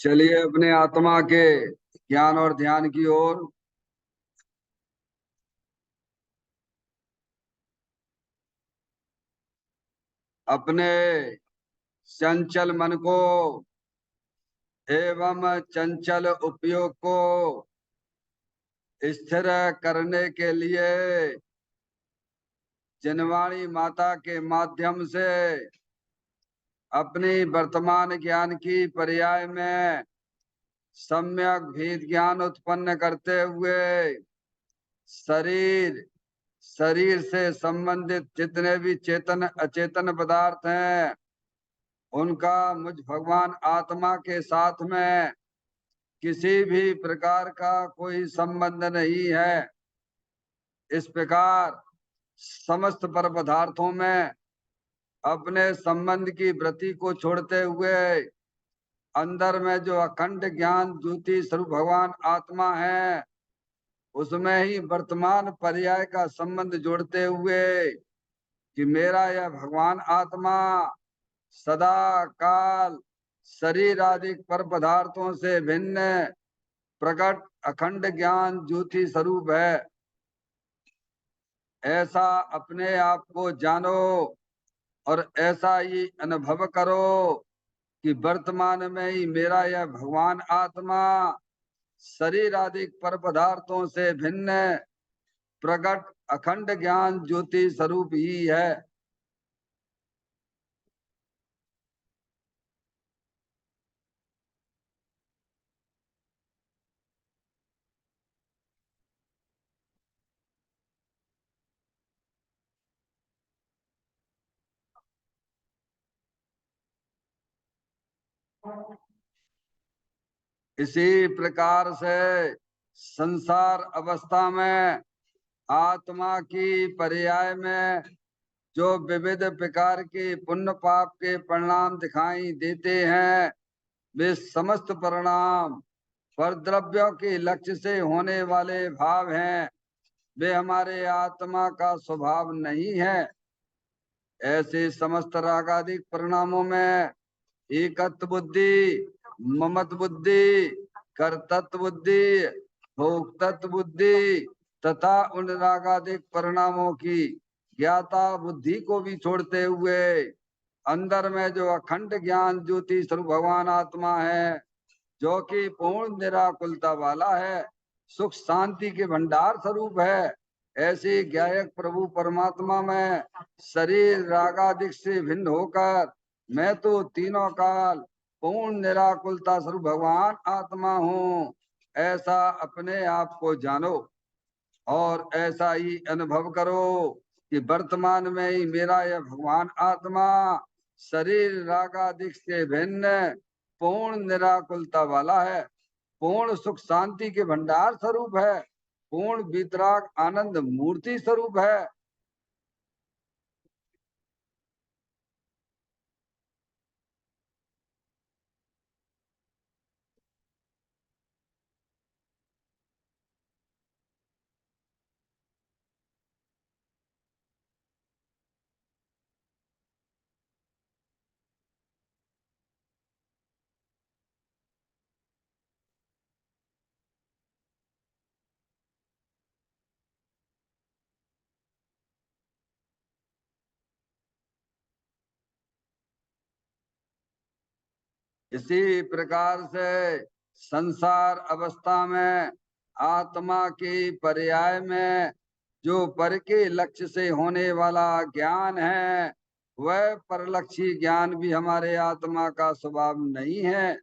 चलिए अपने आत्मा के ज्ञान और ध्यान की ओर। अपने चंचल मन को एवं चंचल उपयोग को स्थिर करने के लिए जिनवाणी माता के माध्यम से अपनी वर्तमान ज्ञान की पर्याय में सम्यक भेद ज्ञान उत्पन्न करते हुए शरीर शरीर से संबंधित जितने भी चेतन अचेतन पदार्थ हैं उनका मुझ भगवान आत्मा के साथ में किसी भी प्रकार का कोई संबंध नहीं है। इस प्रकार समस्त पर पदार्थों में अपने संबंध की वृत्ति को छोड़ते हुए अंदर में जो अखंड ज्ञान ज्योति स्वरूप भगवान आत्मा है उसमें ही वर्तमान पर्याय का संबंध जोड़ते हुए कि मेरा यह भगवान आत्मा सदा काल शरीर आदि पर पदार्थों से भिन्न प्रकट अखंड ज्ञान ज्योति स्वरूप है। ऐसा अपने आप को जानो और ऐसा ही अनुभव करो कि वर्तमान में ही मेरा यह भगवान आत्मा शरीर आदि पर पदार्थों से भिन्न प्रकट अखंड ज्ञान ज्योति स्वरूप ही है। इसी प्रकार से संसार अवस्था में आत्मा की पर्याय में जो विविध प्रकार के पुण्य पाप के परिणाम दिखाई देते हैं वे समस्त परिणाम पर द्रव्यों के लक्ष्य से होने वाले भाव हैं। वे हमारे आत्मा का स्वभाव नहीं है। ऐसे समस्त रागादिक परिणामों में एकत्व बुद्धि, ममत्व बुद्धि, कर्तृत्व बुद्धि, भोक्तृत्व बुद्धि तथा उन रागादिक परिणामों की ज्ञाता बुद्धि को भी छोड़ते हुए अंदर में जो अखंड ज्ञान ज्योति स्वरूप भगवान आत्मा है जो कि पूर्ण निराकुलता वाला है, सुख शांति के भंडार स्वरूप है, ऐसे ज्ञायक प्रभु परमात्मा में शरीर रागादिक से भिन्न होकर मैं तो तीनों काल पूर्ण निराकुलता स्वरूप भगवान आत्मा हूँ। ऐसा अपने आप को जानो और ऐसा ही अनुभव करो कि वर्तमान में ही मेरा यह भगवान आत्मा शरीर रागादिक से भिन्न पूर्ण निराकुलता वाला है, पूर्ण सुख शांति के भंडार स्वरूप है, पूर्ण वितराग आनंद मूर्ति स्वरूप है। इसी प्रकार से संसार अवस्था में आत्मा के पर्याय में जो पर के लक्ष्य से होने वाला ज्ञान है वह परलक्षी ज्ञान भी हमारे आत्मा का स्वभाव नहीं है,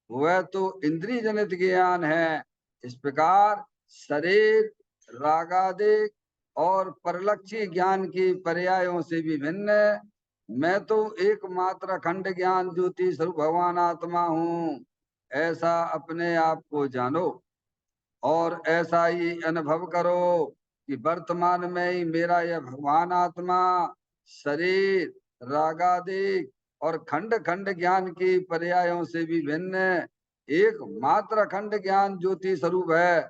वह तो इंद्रिय जनित ज्ञान है। इस प्रकार शरीर रागादिक और परलक्षी ज्ञान की पर्यायों से भी भिन्न मैं तो एकमात्र अखंड ज्ञान ज्योति स्वरूप भगवान आत्मा हूँ। ऐसा अपने आप को जानो और ऐसा ही अनुभव करो कि वर्तमान में ही मेरा यह भगवान आत्मा शरीर रागादिक और खंड खंड ज्ञान की पर्यायों से भी भिन्न एकमात्र अखंड ज्ञान ज्योति स्वरूप है।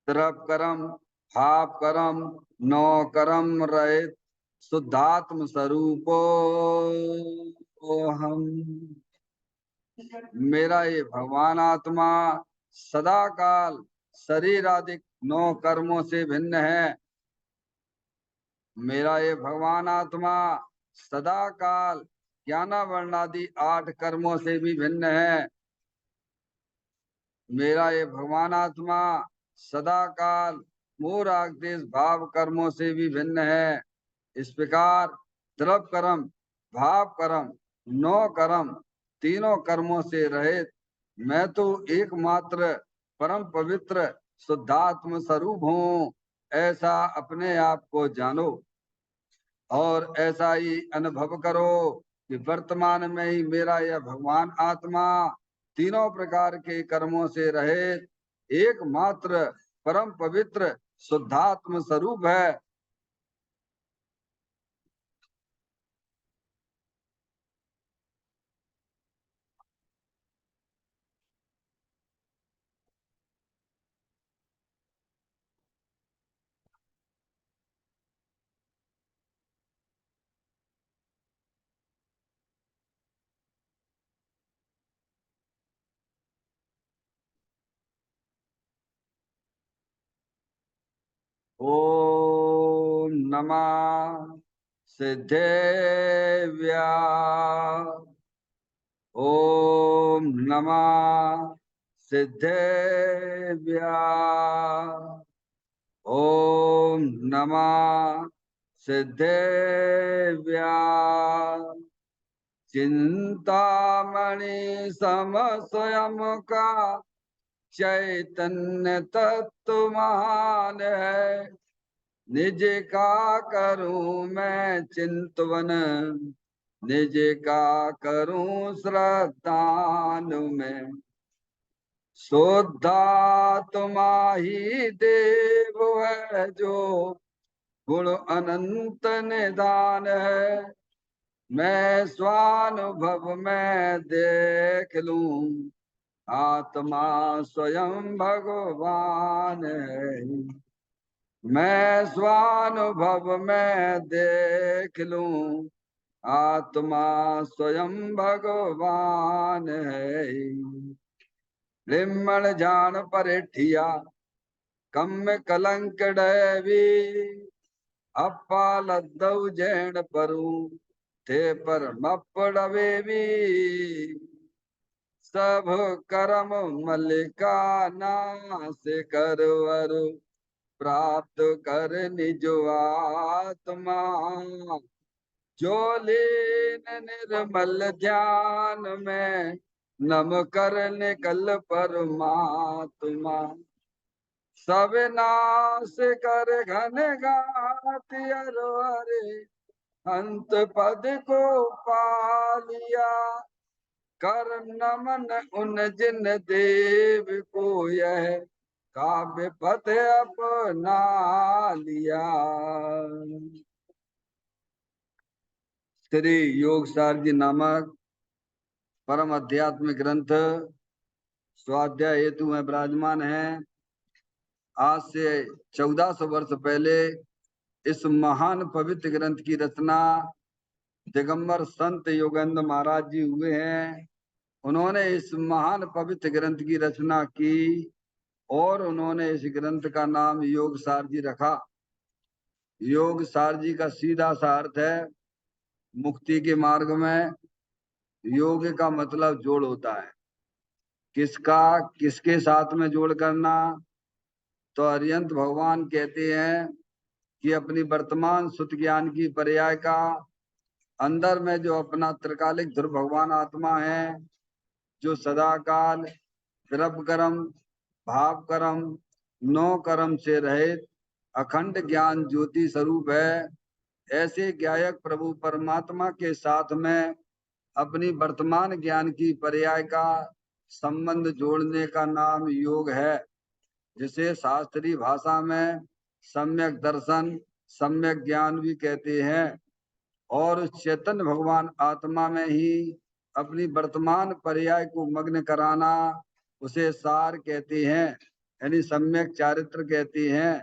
त्रिप कर्म भाव कर्म नौ कर्म रहित शुद्धात्म स्वरूपो हम। मेरा ये भगवान आत्मा सदा काल शरीर आदि 9 कर्मों से भिन्न है। मेरा ये भगवान आत्मा सदा काल ज्ञानावर्ण आदि 8 कर्मों से भी भिन्न है। मेरा ये भगवान आत्मा सदा काल मोह राग देश भाव कर्मों से भी भिन्न है। इस प्रकार द्रव कर्म भाव कर्म 9 कर्म तीनों कर्मों से रहित मैं तो एकमात्र परम पवित्र शुद्धात्म स्वरूप हूँ, ऐसा अपने आप को जानो और ऐसा ही अनुभव करो कि वर्तमान में ही मेरा यह भगवान आत्मा तीनों प्रकार के कर्मों से रहित एकमात्र परम पवित्र शुद्धात्म स्वरूप है। ओम नमः सिद्धेव्या। ओम नमः सिद्धेव्या। ओम नमः सिद्धेव्या। चिंतामणि सम स्वयं का चैतन्य तत्व महान है। निज का करूं मैं चिंतवन, निज का करूं श्रद्धान में। शुद्धात्मा ही देव है जो गुण अनंत निदान है। मैं स्वानुभव में देख लूं आत्मा स्वयं भगवान है। मैं स्वानुभव में देख लूं आत्मा स्वयं भगवान है। लिम्मण जान परेठिया कम कलंक डैवी। अप्पा लद्दऊ जैन परू थे पर मपड़वे भी। सब कर्म मलिका नाश करवर प्राप्त कर निज आत्मा। जो लीन निर्मल ध्यान में नम कर निकल परमात्मा। सब नाश कर घन घात हरे अंत पद को पा लिया। कर नमन उन जिन देव को यह काव्य पथ अपना लिया। श्री योगसार जी नामक परम आध्यात्मिक ग्रंथ स्वाध्याय हेतु में विराजमान है। आज से 1400 वर्ष पहले इस महान पवित्र ग्रंथ की रचना दिगंबर संत योगेंद्र महाराज जी हुए हैं। उन्होंने इस महान पवित्र ग्रंथ की रचना की और उन्होंने इस ग्रंथ का नाम योगसार जी रखा। योगसार जी का सीधा सा अर्थ है मुक्ति के मार्ग में योग का मतलब जोड़ होता है। किसका किसके साथ में जोड़ करना? तो अरिहंत भगवान कहते हैं कि अपनी वर्तमान सुत ज्ञान की पर्याय का अंदर में जो अपना त्रिकालिक ध्रुव भगवान आत्मा है, जो सदा काल द्रव्य कर्म भाव कर्म 9 कर्म से रहित अखंड ज्ञान ज्योति स्वरूप है। ऐसे ज्ञायक प्रभु परमात्मा के साथ में अपनी वर्तमान ज्ञान की पर्याय का संबंध जोड़ने का नाम योग है, जिसे शास्त्रीय भाषा में सम्यक दर्शन सम्यक ज्ञान भी कहते हैं। और उस चैतन्य भगवान आत्मा में ही अपनी वर्तमान पर्याय को मग्न कराना उसे सार कहते हैं। यानी सम्यक चारित्र कहती हैं।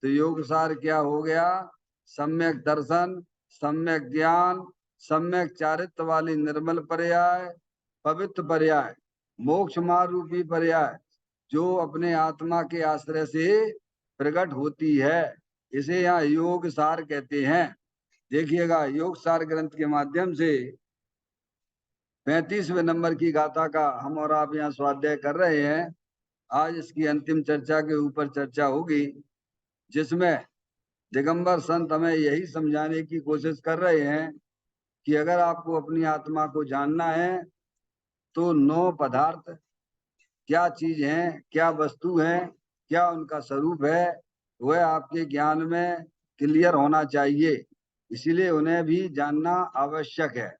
तो योग सार क्या हो गया? सम्यक दर्शन, सम्यक ज्ञान, सम्यक चारित्र वाली निर्मल पर्याय, पवित्र पर्याय, मोक्ष मार्ग रूपी पर्याय, जो अपने आत्मा के आश्रय से प्रकट होती है, इसे यहाँ योग सार कहते हैं। देखिएगा, योग सार ग्रंथ के माध्यम से 35वें नंबर की गाथा का हम और आप यहाँ स्वाध्याय कर रहे हैं। आज इसकी अंतिम चर्चा के ऊपर चर्चा होगी, जिसमें दिगंबर संत हमें यही समझाने की कोशिश कर रहे हैं कि अगर आपको अपनी आत्मा को जानना है तो 9 पदार्थ क्या चीज है, क्या वस्तु है, क्या उनका स्वरूप है, वह आपके ज्ञान में क्लियर होना चाहिए। इसीलिए उन्हें भी जानना आवश्यक है।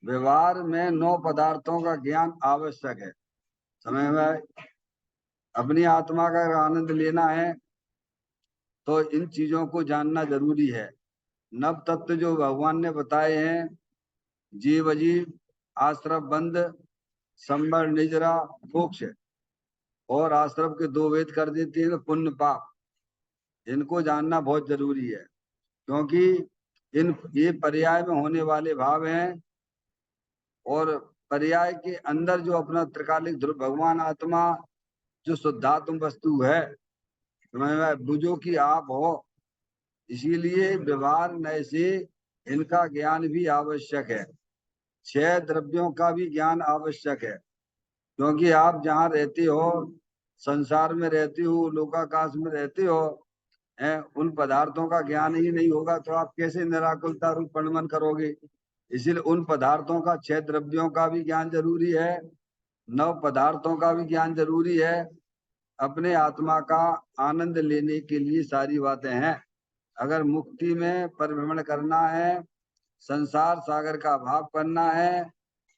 व्यवहार में 9 पदार्थों का ज्ञान आवश्यक है। समय में अपनी आत्मा का आनंद लेना है तो इन चीजों को जानना जरूरी है। नव तत्व जो भगवान ने बताए हैं, जीव अजीव, आश्रम बंद, संबर निजरा, मोक्ष, और आश्रम के 2 वेद कर देते हैं, पुण्य पाप, इनको जानना बहुत जरूरी है। क्योंकि ये पर्याय में होने वाले भाव हैं, और पर्याय के अंदर जो अपना त्रिकालिक ध्रुव भगवान आत्मा जो शुद्धात्म वस्तु है, बुझो कि आप हो। इसीलिए व्यवहार नय से इनका ज्ञान भी आवश्यक है। 6 द्रव्यों का भी ज्ञान आवश्यक है। क्योंकि आप जहाँ रहते हो, संसार में रहते हो, लोकाकाश में रहते हो, उन पदार्थों का ज्ञान ही नहीं होगा तो आप कैसे निराकुलता रूप परिणमन करोगे? इसीलिए उन पदार्थों का, 6 द्रव्यों का भी ज्ञान जरूरी है, 9 पदार्थों का भी ज्ञान जरूरी है। अपने आत्मा का आनंद लेने के लिए सारी बातें हैं। अगर मुक्ति में परिभ्रमण करना है, संसार सागर का भाव करना है,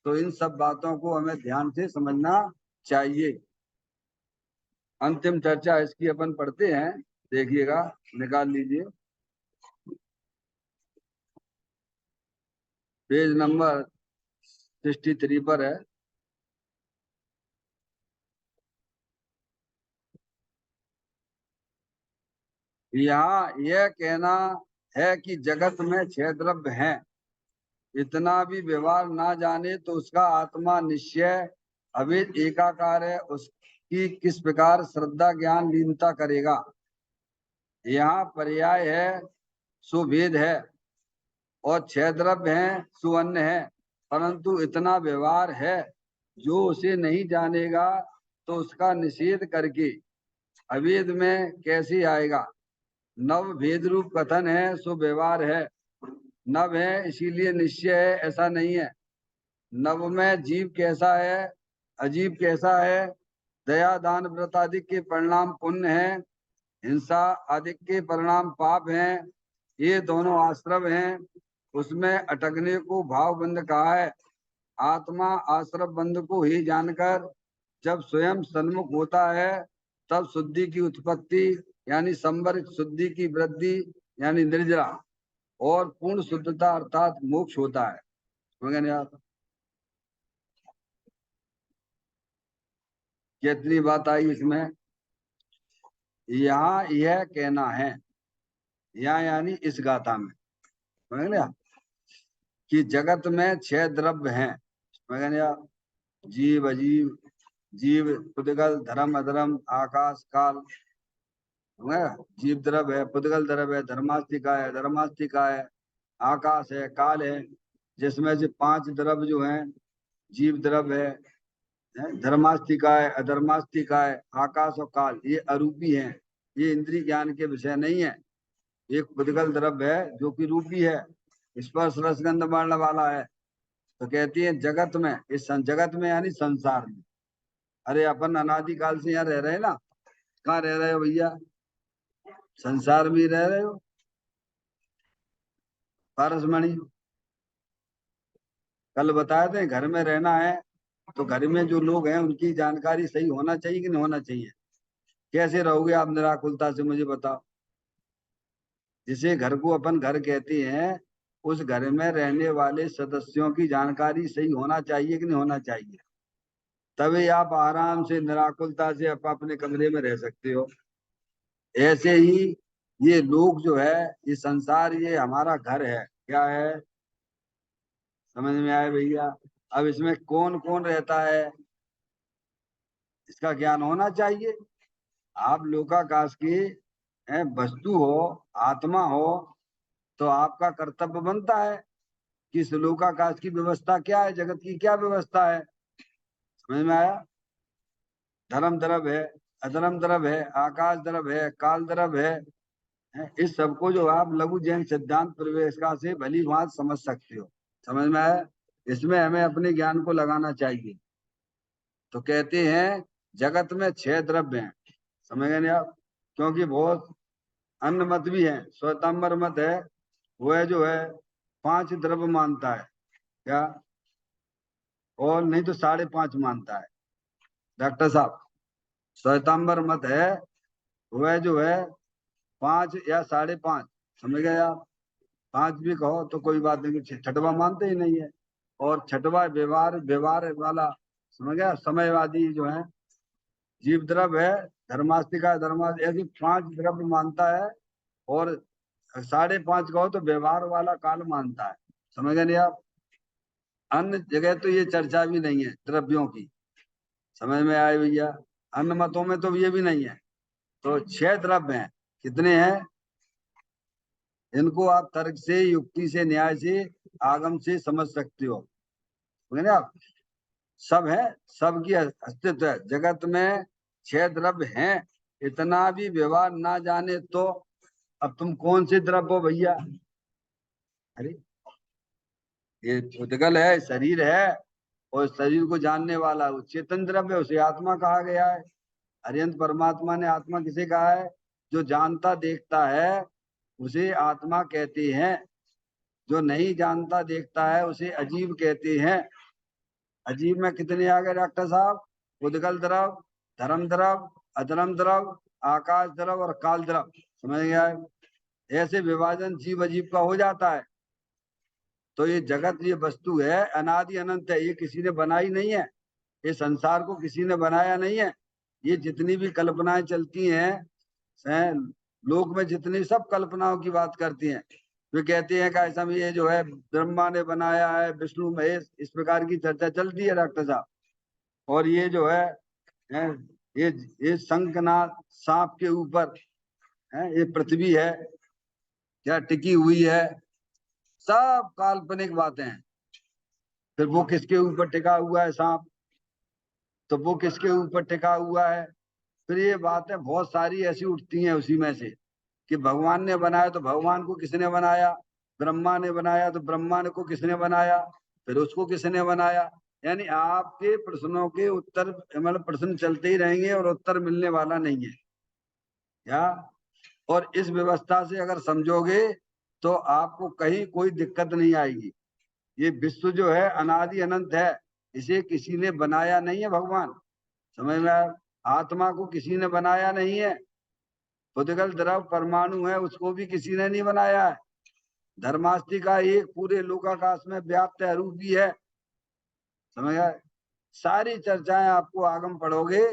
तो इन सब बातों को हमें ध्यान से समझना चाहिए। अंतिम चर्चा इसकी अपन पढ़ते हैं, देखिएगा, निकाल लीजिए, पेज नंबर 63 पर है। यहाँ यह कहना है कि जगत में 6 द्रव्य हैं, इतना भी व्यवहार ना जाने तो उसका आत्मा निश्चय अभेद एकाकार है, उसकी किस प्रकार श्रद्धा ज्ञान लीनता करेगा? यहाँ पर्याय है, सुभेद है, और 6 द्रव्य हैं, सुअन्न है, परंतु इतना व्यवहार है, जो उसे नहीं जानेगा तो उसका निषेध करके अवेद में कैसे आएगा? नव भेद रूप कथन है, सो व्यवहार है। नव है इसीलिए निश्चय है, ऐसा नहीं है। नव में जीव कैसा है, अजीब कैसा है, दया दान व्रत आदि के परिणाम पुण्य है, हिंसा आदि के परिणाम पाप हैं, ये दोनों आश्रम हैं। उसमें अटकने को भाव बंध कहा है। आत्मा आश्रम बंध को ही जानकर जब स्वयं सन्मुख होता है, तब शुद्धि की उत्पत्ति यानी संवर शुद्धि की वृद्धि यानी निर्जरा, और पूर्ण शुद्धता अर्थात मोक्ष होता है। कितनी बात आई इसमें? यहाँ यह कहना है, यहाँ यानी इस गाथा में, समझ लिया, कि जगत में 6 द्रव्य हैं। समझ लिया, जीव अजीव, जीव पुद्गल, धर्म अधर्म, आकाश काल। जीव द्रव्य है, पुद्गल द्रव्य है, धर्मास्तिका है, धर्मास्तिका है, आकाश है, काल है। जिसमें से 5 द्रव्य जो हैं, जीव द्रव्य है, धर्मास्तिका है, अधर्मास्तिका है, आकाश और काल, ये अरूपी हैं, ये इंद्रिय ज्ञान के विषय नहीं है। एक पुद्गल द्रव्य है जो कि रूपी है, स्पर्श रसगंध वर्ण वाला है। तो कहती है जगत में, इस जगत में यानी संसार में। अरे अपन अनादिकाल से यहाँ रह रहे हैं ना, कहाँ रह रहे हो भैया? संसार में रह रहे हो। पारसमणि कल बताए थे, घर में रहना है तो घर में जो लोग हैं उनकी जानकारी सही होना चाहिए कि नहीं होना चाहिए? कैसे रहोगे आप निराकुलता से, मुझे बताओ। जिसे घर को अपन घर कहते हैं, उस घर में रहने वाले सदस्यों की जानकारी सही होना चाहिए कि नहीं होना चाहिए? तभी आप आराम से निराकुलता से अपने कमरे में रह सकते हो। ऐसे ही ये लोक जो है, ये संसार, ये हमारा घर है। क्या है, समझ में आए भैया? अब इसमें कौन कौन रहता है, इसका ज्ञान होना चाहिए। आप लोकाकाश की वस्तु हो, आत्मा हो, तो आपका कर्तव्य बनता है कि इस लोकाकाश की व्यवस्था क्या है, जगत की क्या व्यवस्था है। समझ में आया? धर्म द्रव है, अधर्म द्रव है, आकाश द्रव है, काल द्रव है। इस सबको जो आप लघु जैन सिद्धांत प्रवेशिका से भली भांत समझ सकते हो। समझ में आया? इसमें हमें अपने ज्ञान को लगाना चाहिए। तो कहते हैं जगत में 6 द्रव्य हैं। समझ गए नहीं आप? क्योंकि बहुत अन्य मत भी है। श्वेतांबर मत है, वह जो है 5 द्रव्य मानता है। क्या? और नहीं तो 5.5 मानता है। डॉक्टर साहब, श्वेतांबर मत है, वह जो है 5 या 5.5, समझ गए आप? 5 भी कहो तो कोई बात नहीं, छठवा मानते ही नहीं है। और छठवा व्यवहार व्यवहार वाला, समझ गया, समयवादी जो है। जीव द्रव्य है, धर्मास्तिका धर्मास, ऐसे 5 द्रव्य मानता है। और 5.5 कहो तो व्यवहार वाला काल मानता है। समझ गए नहीं आप? अन्य जगह तो ये चर्चा भी नहीं है द्रव्यों की। समझ में आए भैया? अन्य मतों में तो ये भी नहीं है। तो 6 द्रव्य हैं। कितने हैं? इनको आप तर्क से, युक्ति से, न्याय से, आगम से समझ सकते हो। समझे ना आप? सब है, सबकी अस्तित्व है जगत में। 6 द्रव्य हैं। इतना भी व्यवहार ना जाने तो अब तुम कौन से द्रव्य हो भैया? अरे, ये भूतगल है, शरीर है, और शरीर को जानने वाला वो चेतन द्रव्य है, उसे आत्मा कहा गया है। अरिहंत परमात्मा ने आत्मा किसे कहा है? जो जानता देखता है उसे आत्मा कहते हैं। जो नहीं जानता देखता है उसे अजीब कहते हैं। अजीब में कितने आ गए डॉक्टर साहब? उद्गल द्रव, धर्म द्रव, अधर्म द्रव, आकाश द्रव और काल द्रव। समझ गया है? ऐसे विभाजन जीव अजीब का हो जाता है। तो ये जगत, ये वस्तु है, अनादि अनंत है। ये किसी ने बनाई नहीं है। ये संसार को किसी ने बनाया नहीं है। ये जितनी भी कल्पनाएं चलती हैं, लोक में जितनी सब कल्पनाओं की बात करती हैं, वे कहते हैं कि ऐसा ये जो है ब्रह्मा ने बनाया है, विष्णु महेश, इस प्रकार की चर्चा चलती है डॉक्टर साहब। और ये जो है ये ये शंखनाद सांप के ऊपर ये पृथ्वी है क्या टिकी हुई है, सब काल्पनिक बातें हैं। फिर वो किसके ऊपर टिका हुआ है सांप? तो वो किसके ऊपर टिका हुआ है? फिर ये बातें बहुत सारी ऐसी उठती हैं उसी में से कि भगवान ने बनाया तो भगवान को किसने बनाया, ब्रह्मा ने बनाया तो ब्रह्मा ने को किसने बनाया, फिर उसको किसने बनाया। यानी आपके प्रश्नों के उत्तर, मतलब प्रश्न चलते ही रहेंगे और उत्तर मिलने वाला नहीं है क्या? और इस व्यवस्था से अगर समझोगे तो आपको कहीं कोई दिक्कत नहीं आएगी। ये विश्व जो है अनादि अनंत है। इसे किसी ने बनाया नहीं है भगवान। समझ में आया? आत्मा को किसी ने बनाया नहीं है। भूतगल द्रव परमाणु है, उसको भी किसी ने नहीं बनाया है। धर्मास्ति का एक पूरे लोकाकाश में व्याप्त है, रूपी है। समझ गए? सारी चर्चाएं आपको आगम पढ़ोगे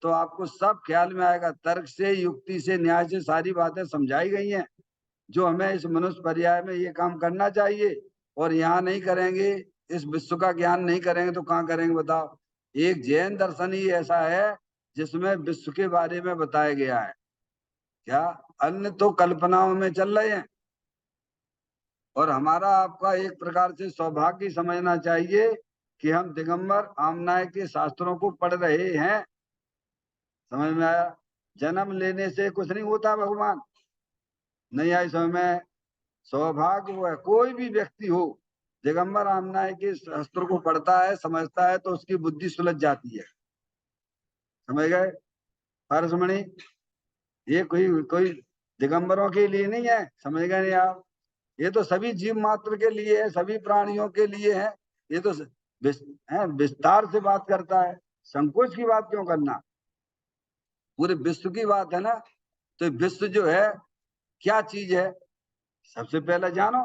तो आपको सब ख्याल में आएगा। तर्क से, युक्ति से, न्याय से सारी बातें समझाई गई हैं जो हमें इस मनुष्य पर्याय में ये काम करना चाहिए। और यहाँ नहीं करेंगे, इस विश्व का ज्ञान नहीं करेंगे तो कहाँ करेंगे बताओ? एक जैन दर्शन ही ऐसा है जिसमें विश्व के बारे में बताया गया है। क्या? अन्य तो कल्पनाओं में चल रहे हैं। और हमारा आपका एक प्रकार से सौभाग्य समझना चाहिए कि हम दिगंबर आमनाय के शास्त्रों को पढ़ रहे हैं। समझ में आया? जन्म लेने से कुछ नहीं होता भगवान, नहीं आई समझ में? सौभाग्य वो है, कोई भी व्यक्ति हो दिगंबर आमनाय के शास्त्रों को पढ़ता है, समझता है तो उसकी बुद्धि सुलझ जाती है। समझ गए परसमणि? ये कोई कोई दिगंबरों के लिए नहीं है। समझ गए नहीं आप? ये तो सभी जीव मात्र के लिए है, सभी प्राणियों के लिए है। ये तो विस्तार से बात करता है। संकोच की बात क्यों करना? पूरे विश्व की बात है ना। तो विश्व जो है क्या चीज है? सबसे पहले जानो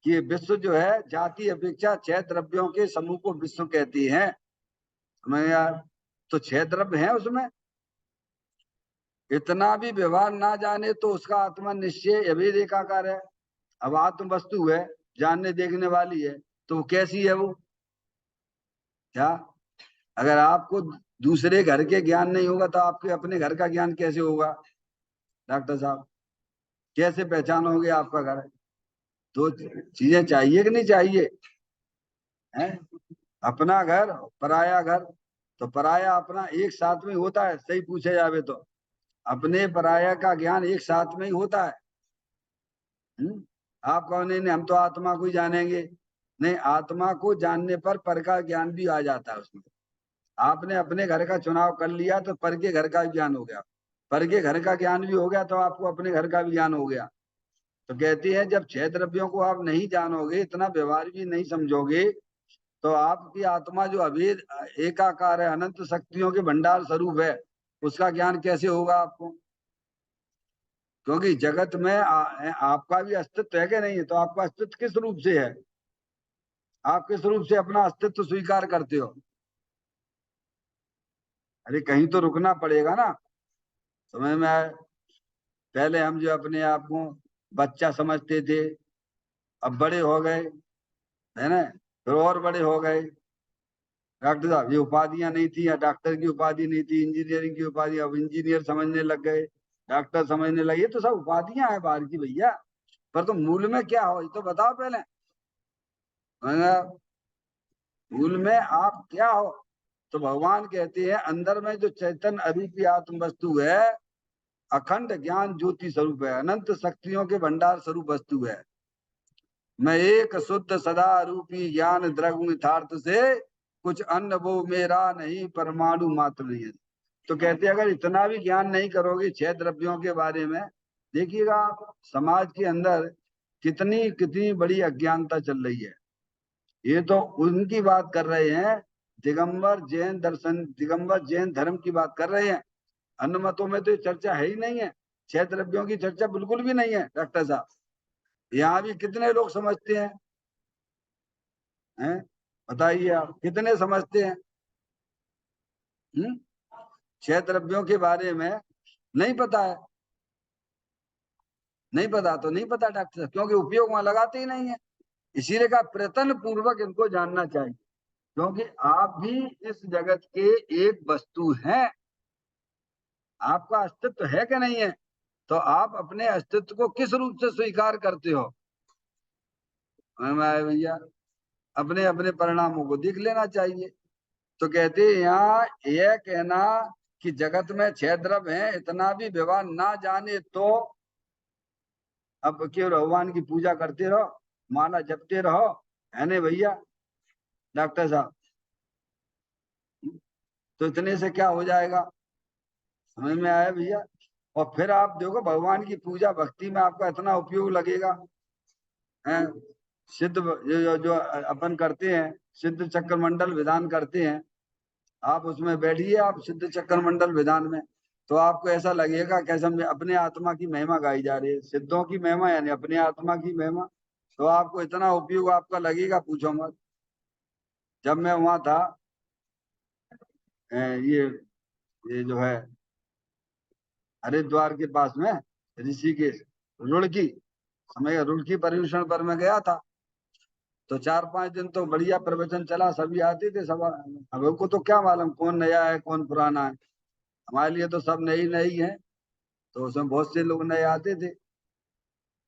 कि ये विश्व जो है जाति अपेक्षा 6 द्रव्यों के समूह को विश्व कहती है। समझ यार? तो 6 द्रव्य हैं उसमें। इतना भी व्यवहार ना जाने तो उसका आत्मा निश्चय अभेद एकाकार है। अब आत्म वस्तु है, जानने देखने वाली है, तो कैसी है वो? क्या अगर आपको दूसरे घर के ज्ञान नहीं होगा तो आपके अपने घर का ज्ञान कैसे होगा डॉक्टर साहब? कैसे पहचानोगे आपका घर? तो चीजें चाहिए कि नहीं चाहिए? है अपना घर, पराया घर। तो पराया अपना एक साथ में होता है, सही पूछे जावे तो अपने पराया का ज्ञान एक साथ में ही होता है। आप कहो नहीं नहीं हम तो आत्मा को ही जानेंगे। नहीं, आत्मा को जानने पर पर का ज्ञान भी आ जाता है उसमें। आपने अपने घर का चुनाव कर लिया तो पर के घर का भी ज्ञान हो गया, पर के घर का ज्ञान भी हो गया तो आपको अपने घर का भी ज्ञान हो गया। तो कहती है जब 6 द्रव्यों को आप नहीं जानोगे, इतना व्यवहार भी नहीं समझोगे, तो आपकी आत्मा जो अभेद एकाकार है, अनंत शक्तियों के भंडार स्वरूप है, उसका ज्ञान कैसे होगा आपको? क्योंकि जगत में आपका भी अस्तित्व है कि नहीं है? तो आपका अस्तित्व किस रूप से है? आप किस रूप से अपना अस्तित्व स्वीकार करते हो? अरे कहीं तो रुकना पड़ेगा ना। समझ में आए? पहले हम जो अपने आप को बच्चा समझते थे, अब बड़े हो गए, है ना, फिर और बड़े हो गए। डॉक्टर साहब ये उपाधियां नहीं थी, या डॉक्टर की उपाधि नहीं थी, इंजीनियरिंग की उपाधि, अब इंजीनियर समझने लग गए, डॉक्टर समझने लगे। ये तो सब उपाधियां हैं बाहर की भैया। पर तो मूल में क्या हो ये तो बताओ पहले। मूल में आप क्या हो? तो भगवान कहते हैं अंदर में जो चैतन्य अरूपी आत्म वस्तु है, अखंड ज्ञान ज्योति स्वरूप है, अनंत शक्तियों के भंडार स्वरूप वस्तु है। मैं एक शुद्ध सदा रूपी ज्ञान द्रव्य यथार्थ से कुछ अन्न वो मेरा नहीं, परमाणु मात्र नहीं है। तो कहते हैं अगर इतना भी ज्ञान नहीं करोगे 6 द्रव्यों के बारे में, देखिएगा आप समाज के अंदर कितनी कितनी बड़ी अज्ञानता चल रही है। ये तो उनकी बात कर रहे हैं, दिगंबर जैन दर्शन, दिगंबर जैन धर्म की बात कर रहे हैं। अन्य मतों में तो ये चर्चा है ही नहीं है, 6 द्रव्यों की चर्चा बिल्कुल भी नहीं है डॉक्टर साहब। यहाँ भी कितने लोग समझते हैं? बताइए आप कितने समझते हैं? हम्म 6 द्रव्यों के बारे में नहीं पता है। नहीं पता तो नहीं पता डॉक्टर साहब, क्योंकि उपयोग वहां लगाते ही नहीं है। इसीलिए का प्रयत्न पूर्वक इनको जानना चाहिए, क्योंकि आप भी इस जगत के एक वस्तु हैं। आपका अस्तित्व है कि नहीं है? तो आप अपने अस्तित्व को किस रूप से स्वीकार करते हो? भैया अपने अपने परिणामों को देख लेना चाहिए। तो कहते हैं यहाँ यह कहना कि जगत में 6 द्रव्य हैं, इतना भी व्यवहार ना जाने तो अब केवल भगवान की पूजा करते रहो, माला जपते रहो, है नहीं भैया डॉक्टर साहब? तो इतने से क्या हो जाएगा? समझ में आया भैया? और फिर आप देखो भगवान की पूजा भक्ति में आपका इतना उपयोग लगेगा है। सिद्ध जो अपन करते हैं, सिद्ध चक्र मंडल विधान करते हैं, आप उसमें बैठिए, आप सिद्ध चक्र मंडल विधान में, तो आपको ऐसा लगेगा कैसे अपने आत्मा की महिमा गाई जा रही है, सिद्धों की महिमा यानी अपने आत्मा की महिमा। तो आपको इतना उपयोग आपका लगेगा पूछो मत। जब मैं वहां था, ये जो है हरिद्वार के पास में ऋषिकेश, रुड़की, समय रुड़की पर्यूषण पर मैं गया था। तो 4-5 दिन तो बढ़िया प्रवचन चला, सभी आते थे सब। अब को तो क्या मालूम कौन नया है कौन पुराना है, हमारे लिए तो सब नए नए ही हैं। तो उसमें बहुत से लोग नए आते थे।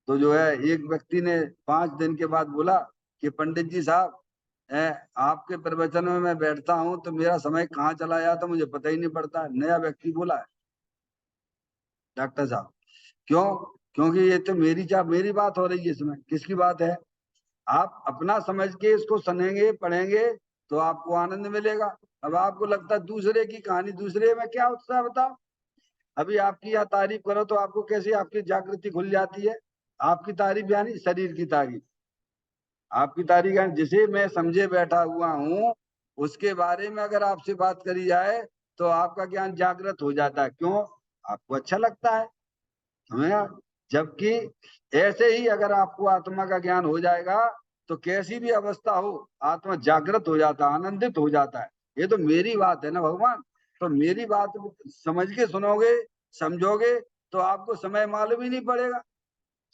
तो जो है एक व्यक्ति ने 5 दिन के बाद बोला कि पंडित जी साहब, आपके प्रवचन में मैं बैठता हूँ तो मेरा समय कहाँ चला जाता मुझे पता ही नहीं पड़ता। नया व्यक्ति बोला है डॉक्टर साहब। क्यों? क्योंकि ये तो मेरी बात हो रही है, इसमें किसकी बात है? आप अपना समझ के इसको सुनेंगे पढ़ेंगे तो आपको आनंद मिलेगा। अब आपको लगता है दूसरे की कहानी, दूसरे में क्या उत्साह बताओ। अभी आपकी यहाँ तारीफ करो तो आपको कैसी आपकी जागृति खुल जाती है। आपकी तारीफ यानी शरीर की तारीफ, आपकी तारीफ यानी जिसे मैं समझे बैठा हुआ हूँ उसके बारे में अगर आपसे बात करी जाए तो आपका ज्ञान जागृत हो जाता है। क्यों? आपको अच्छा लगता है, समझा? जबकि ऐसे ही अगर आपको आत्मा का ज्ञान हो जाएगा तो कैसी भी अवस्था हो आत्मा जागृत हो जाता है, आनंदित हो जाता है। ये तो मेरी बात है ना भगवान, तो मेरी बात समझ के सुनोगे, समझोगे, तो आपको समय मालूम ही नहीं पड़ेगा।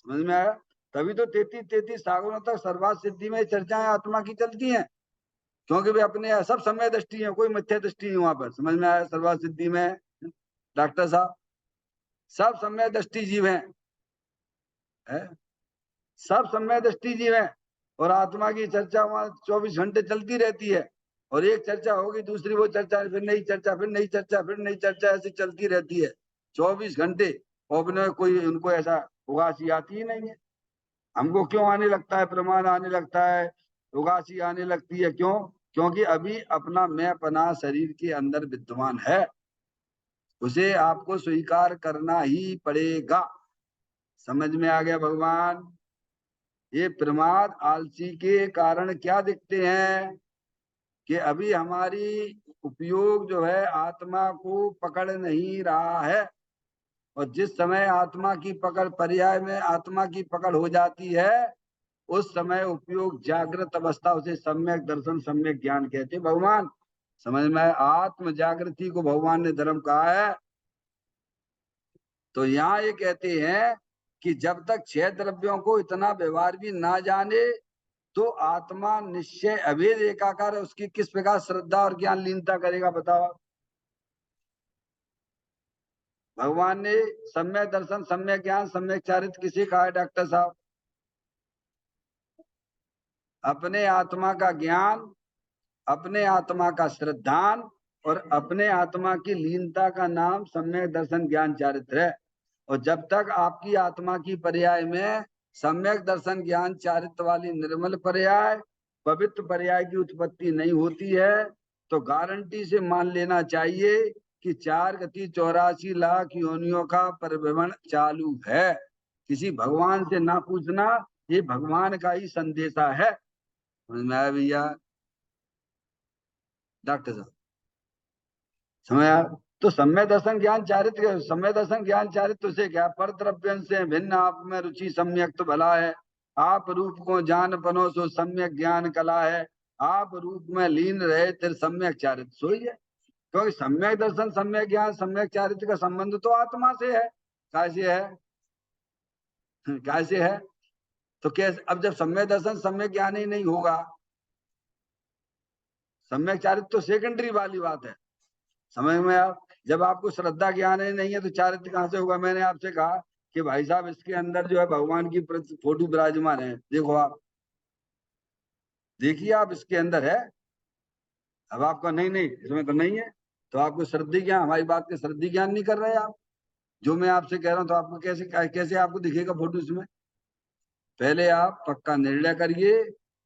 समझ में आया? तभी तो 33 सागरों तक सर्वात सिद्धि में चर्चाएं आत्मा की चलती हैं, क्योंकि वे अपने सब समय दृष्टि है, कोई मिथ्या दृष्टि नहीं वहां पर। समझ में आया? सर्वात सिद्धि में डॉक्टर साहब सब समय दृष्टि जीव है? सब समय दृष्टि जीव है। और आत्मा की चर्चा वहां 24 घंटे चलती रहती है, और एक चर्चा होगी, दूसरी वो चर्चा, फिर नई चर्चा, फिर नई चर्चा, फिर नई चर्चा, ऐसी चलती रहती है 24 घंटे। और कोई उनको ऐसा उगासी आती ही नहीं है। हमको क्यों आने लगता है, प्रमाण आने लगता है, उगासी आने लगती है, क्यों? क्योंकि अभी अपना मैं पना शरीर के अंदर विद्यमान है, उसे आपको स्वीकार करना ही पड़ेगा। समझ में आ गया भगवान? ये प्रमाद आलसी के कारण क्या दिखते हैं कि अभी हमारी उपयोग जो है आत्मा को पकड़ नहीं रहा है, और जिस समय आत्मा की पकड़, पर्याय में आत्मा की पकड़ हो जाती है, उस समय उपयोग जागृत अवस्था, उसे सम्यक दर्शन, सम्यक ज्ञान कहते भगवान। समझ में? आत्म जागृति को भगवान ने धर्म कहा है। तो यहाँ ये कहते हैं कि जब तक 6 द्रव्यों को इतना व्यवहार भी ना जाने, तो आत्मा निश्चय अभेद एकाकार है, उसकी किस प्रकार श्रद्धा और ज्ञान लीनता करेगा, बताओ? भगवान ने सम्यक दर्शन, सम्यक ज्ञान, सम्यक चारित्र किसे कहा है डॉक्टर साहब? अपने आत्मा का ज्ञान, अपने आत्मा का श्रद्धान, और अपने आत्मा की लीनता का नाम सम्यक दर्शन ज्ञान चारित्र है। और जब तक आपकी आत्मा की पर्याय में सम्यक दर्शन ज्ञान चारित्र वाली निर्मल पर्याय, पवित्र पर्याय की उत्पत्ति नहीं होती है, तो गारंटी से मान लेना चाहिए कि 4 गति 84 लाख योनियों का परिभ्रमण चालू है। किसी भगवान से ना पूछना, ये भगवान का ही संदेशा है। समझ में आया भैया डॉक्टर साहब? समझ आया? तो सम्यक दर्शन ज्ञान चारित्र, सम्यक दर्शन ज्ञान चारित्र से क्या, पर द्रव्यन से भिन्न आप में रुचि सम्यक तो भला है। आप रूप को जान पनो सो सम्यक ज्ञान कला है। आप रूप में लीन रहे तिर सम्यक चारित्र सोई है। क्योंकि सम्यक दर्शन, सम्यक ज्ञान, सम्यक चारित्र का संबंध तो आत्मा से है। कैसे है? कैसे है? तो कैसे? अब जब सम्यक दर्शन, सम्यक ज्ञान ही नहीं होगा, सम्यक चारित्र तो सेकेंडरी वाली बात है। समझ में? आप जब आपको श्रद्धा ज्ञान ही नहीं है, तो चारित्र कहां से होगा? मैंने आपसे कहा कि भाई साहब, इसके अंदर जो है भगवान की फोटो विराजमान है, देखो आप, देखिए आप, इसके अंदर है। अब आपका नहीं नहीं, इसमें तो नहीं है, तो आपको श्रद्धि ज्ञान, हमारी बात के श्रद्धि ज्ञान नहीं कर रहे आप। जो मैं आपसे कह रहा हूँ, तो आपको कैसे कैसे आपको दिखेगा फोटो इसमें? पहले आप पक्का निर्णय करिए,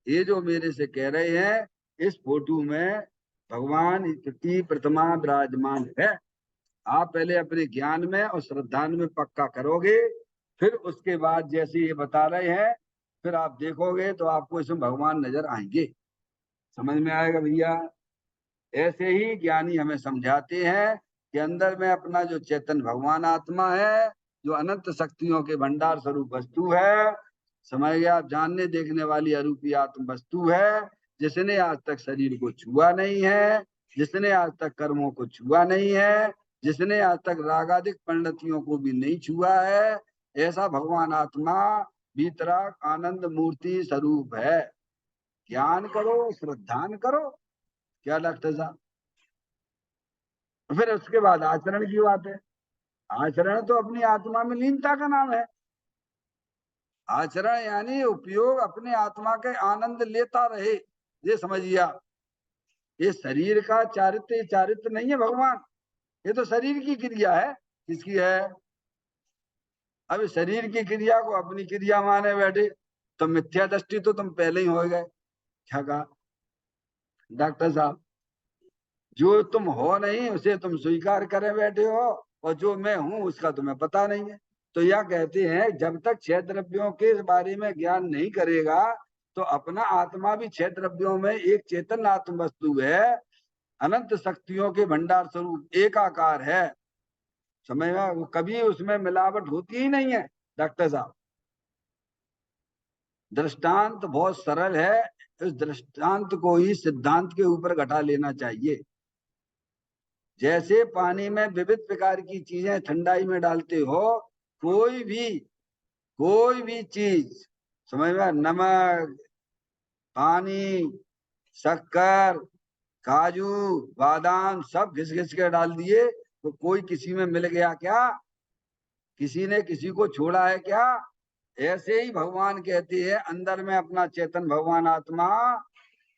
ये जो मेरे से कह रहे हैं, इस फोटो में भगवान स्थिति प्रतिमा विराजमान है। आप पहले अपने ज्ञान में और श्रद्धा में पक्का करोगे, फिर उसके बाद जैसे ये बता रहे हैं, फिर आप देखोगे तो आपको इसमें भगवान नजर आएंगे। समझ में आएगा भैया? ऐसे ही ज्ञानी हमें समझाते हैं कि अंदर में अपना जो चेतन भगवान आत्मा है, जो अनंत शक्तियों के भंडार स्वरूप वस्तु है, समझ गया आप, जानने देखने वाली अरूपी आत्म वस्तु है, जिसने आज तक शरीर को छुआ नहीं है, जिसने आज तक कर्मों को छुआ नहीं है, जिसने आज तक रागादिक परिणतियों को भी नहीं छुआ है, ऐसा भगवान आत्मा वितराग आनंद मूर्ति स्वरूप है। ज्ञान करो, श्रद्धान करो। क्या डॉक्टर साहब? फिर उसके बाद आचरण की बात है। आचरण तो अपनी आत्मा में लीनता का नाम है। आचरण यानी उपयोग अपने आत्मा के आनंद लेता रहे, ये समझिए आप। ये शरीर का चारित्र, ये चारित्र नहीं है भगवान, ये तो शरीर की क्रिया है। किसकी है? अब शरीर की क्रिया को अपनी क्रिया माने बैठे, तो मिथ्या दृष्टि तो तुम पहले ही हो गए। क्या कहा डॉक्टर साहब? जो तुम हो नहीं, उसे तुम स्वीकार करे बैठे हो, और जो मैं हूं उसका तुम्हें पता नहीं है। तो यह कहते हैं, जब तक 6 द्रव्यों के बारे में ज्ञान नहीं करेगा, तो अपना आत्मा भी 6 द्रव्यों में एक चेतन आत्म वस्तु है, अनंत शक्तियों के भंडार स्वरूप एकाकार है। समझ में? वो कभी उसमें मिलावट होती ही नहीं है डॉक्टर साहब। दृष्टांत बहुत सरल है, इस दृष्टांत को ही सिद्धांत के ऊपर घटा लेना चाहिए। जैसे पानी में विविध प्रकार की चीजें ठंडाई में डालते हो, कोई भी चीज, समझ में, नमक, पानी, शक्कर, काजू, बादाम सब घिस घिस के डाल दिए तो कोई किसी में मिल गया क्या? किसी ने किसी को छोड़ा है क्या? ऐसे ही भगवान कहते हैं अंदर में अपना चेतन भगवान आत्मा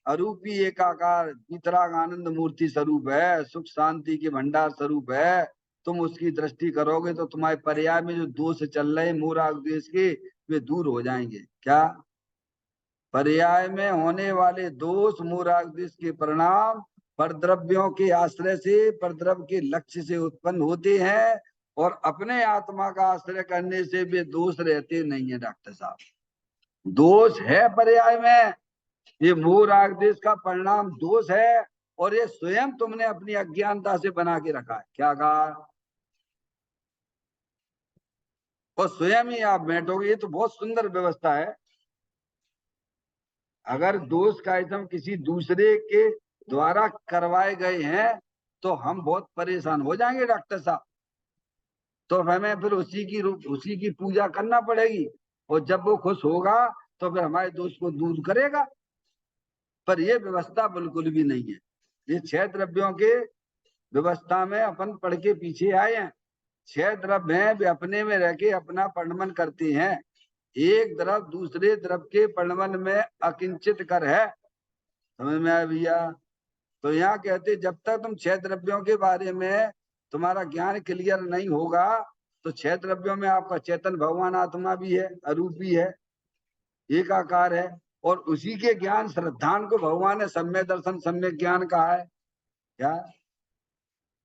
अरूपी एकाकार वितराग आनंद मूर्ति स्वरूप है, सुख शांति के भंडार स्वरूप है। तुम उसकी दृष्टि करोगे तो तुम्हारे पर्याय में जो दोष चल रहे मोह राग द्वेष के, वे दूर हो जाएंगे। क्या? पर्याय में होने वाले दोष मोह राग द्वेष के परिणाम परद्रव्यों के आश्रय से, परद्रव्य के लक्ष्य से उत्पन्न होते हैं, और अपने आत्मा का आश्रय करने से वे दोष रहते नहीं है। डॉक्टर साहब, दोष है पर्याय में, ये मोह राग द्वेष का परिणाम दोष है, और ये स्वयं तुमने अपनी अज्ञानता से बना के रखा है। क्या कहा? और स्वयं ही आप बैठोगे। ये तो बहुत सुंदर व्यवस्था है। अगर दोष का आइटम किसी दूसरे के द्वारा करवाए गए हैं तो हम बहुत परेशान हो जाएंगे डॉक्टर साहब। तो हमें फिर उसी की पूजा करना पड़ेगी, और जब वो खुश होगा तो फिर हमारे दोष को दूर करेगा। पर ये व्यवस्था बिल्कुल भी नहीं है। ये 6 द्रव्यों के व्यवस्था में अपन पढ़ के पीछे आए हैं। 6 द्रव्य हैं, वे अपने में रह के अपना परिणमन करते हैं। एक द्रव्य दूसरे द्रव्य के परिणमन में अकिंचित कर है। समझ में आया भैया? तो यहाँ कहते जब तक तुम 6 द्रव्यों के बारे में तुम्हारा ज्ञान क्लियर नहीं होगा तो 6 द्रव्यों में आपका चेतन भगवान आत्मा भी है, अरूप भी है, एकाकार है, और उसी के ज्ञान श्रद्धान को भगवान ने सम्यक दर्शन सम्यक ज्ञान कहा है। क्या?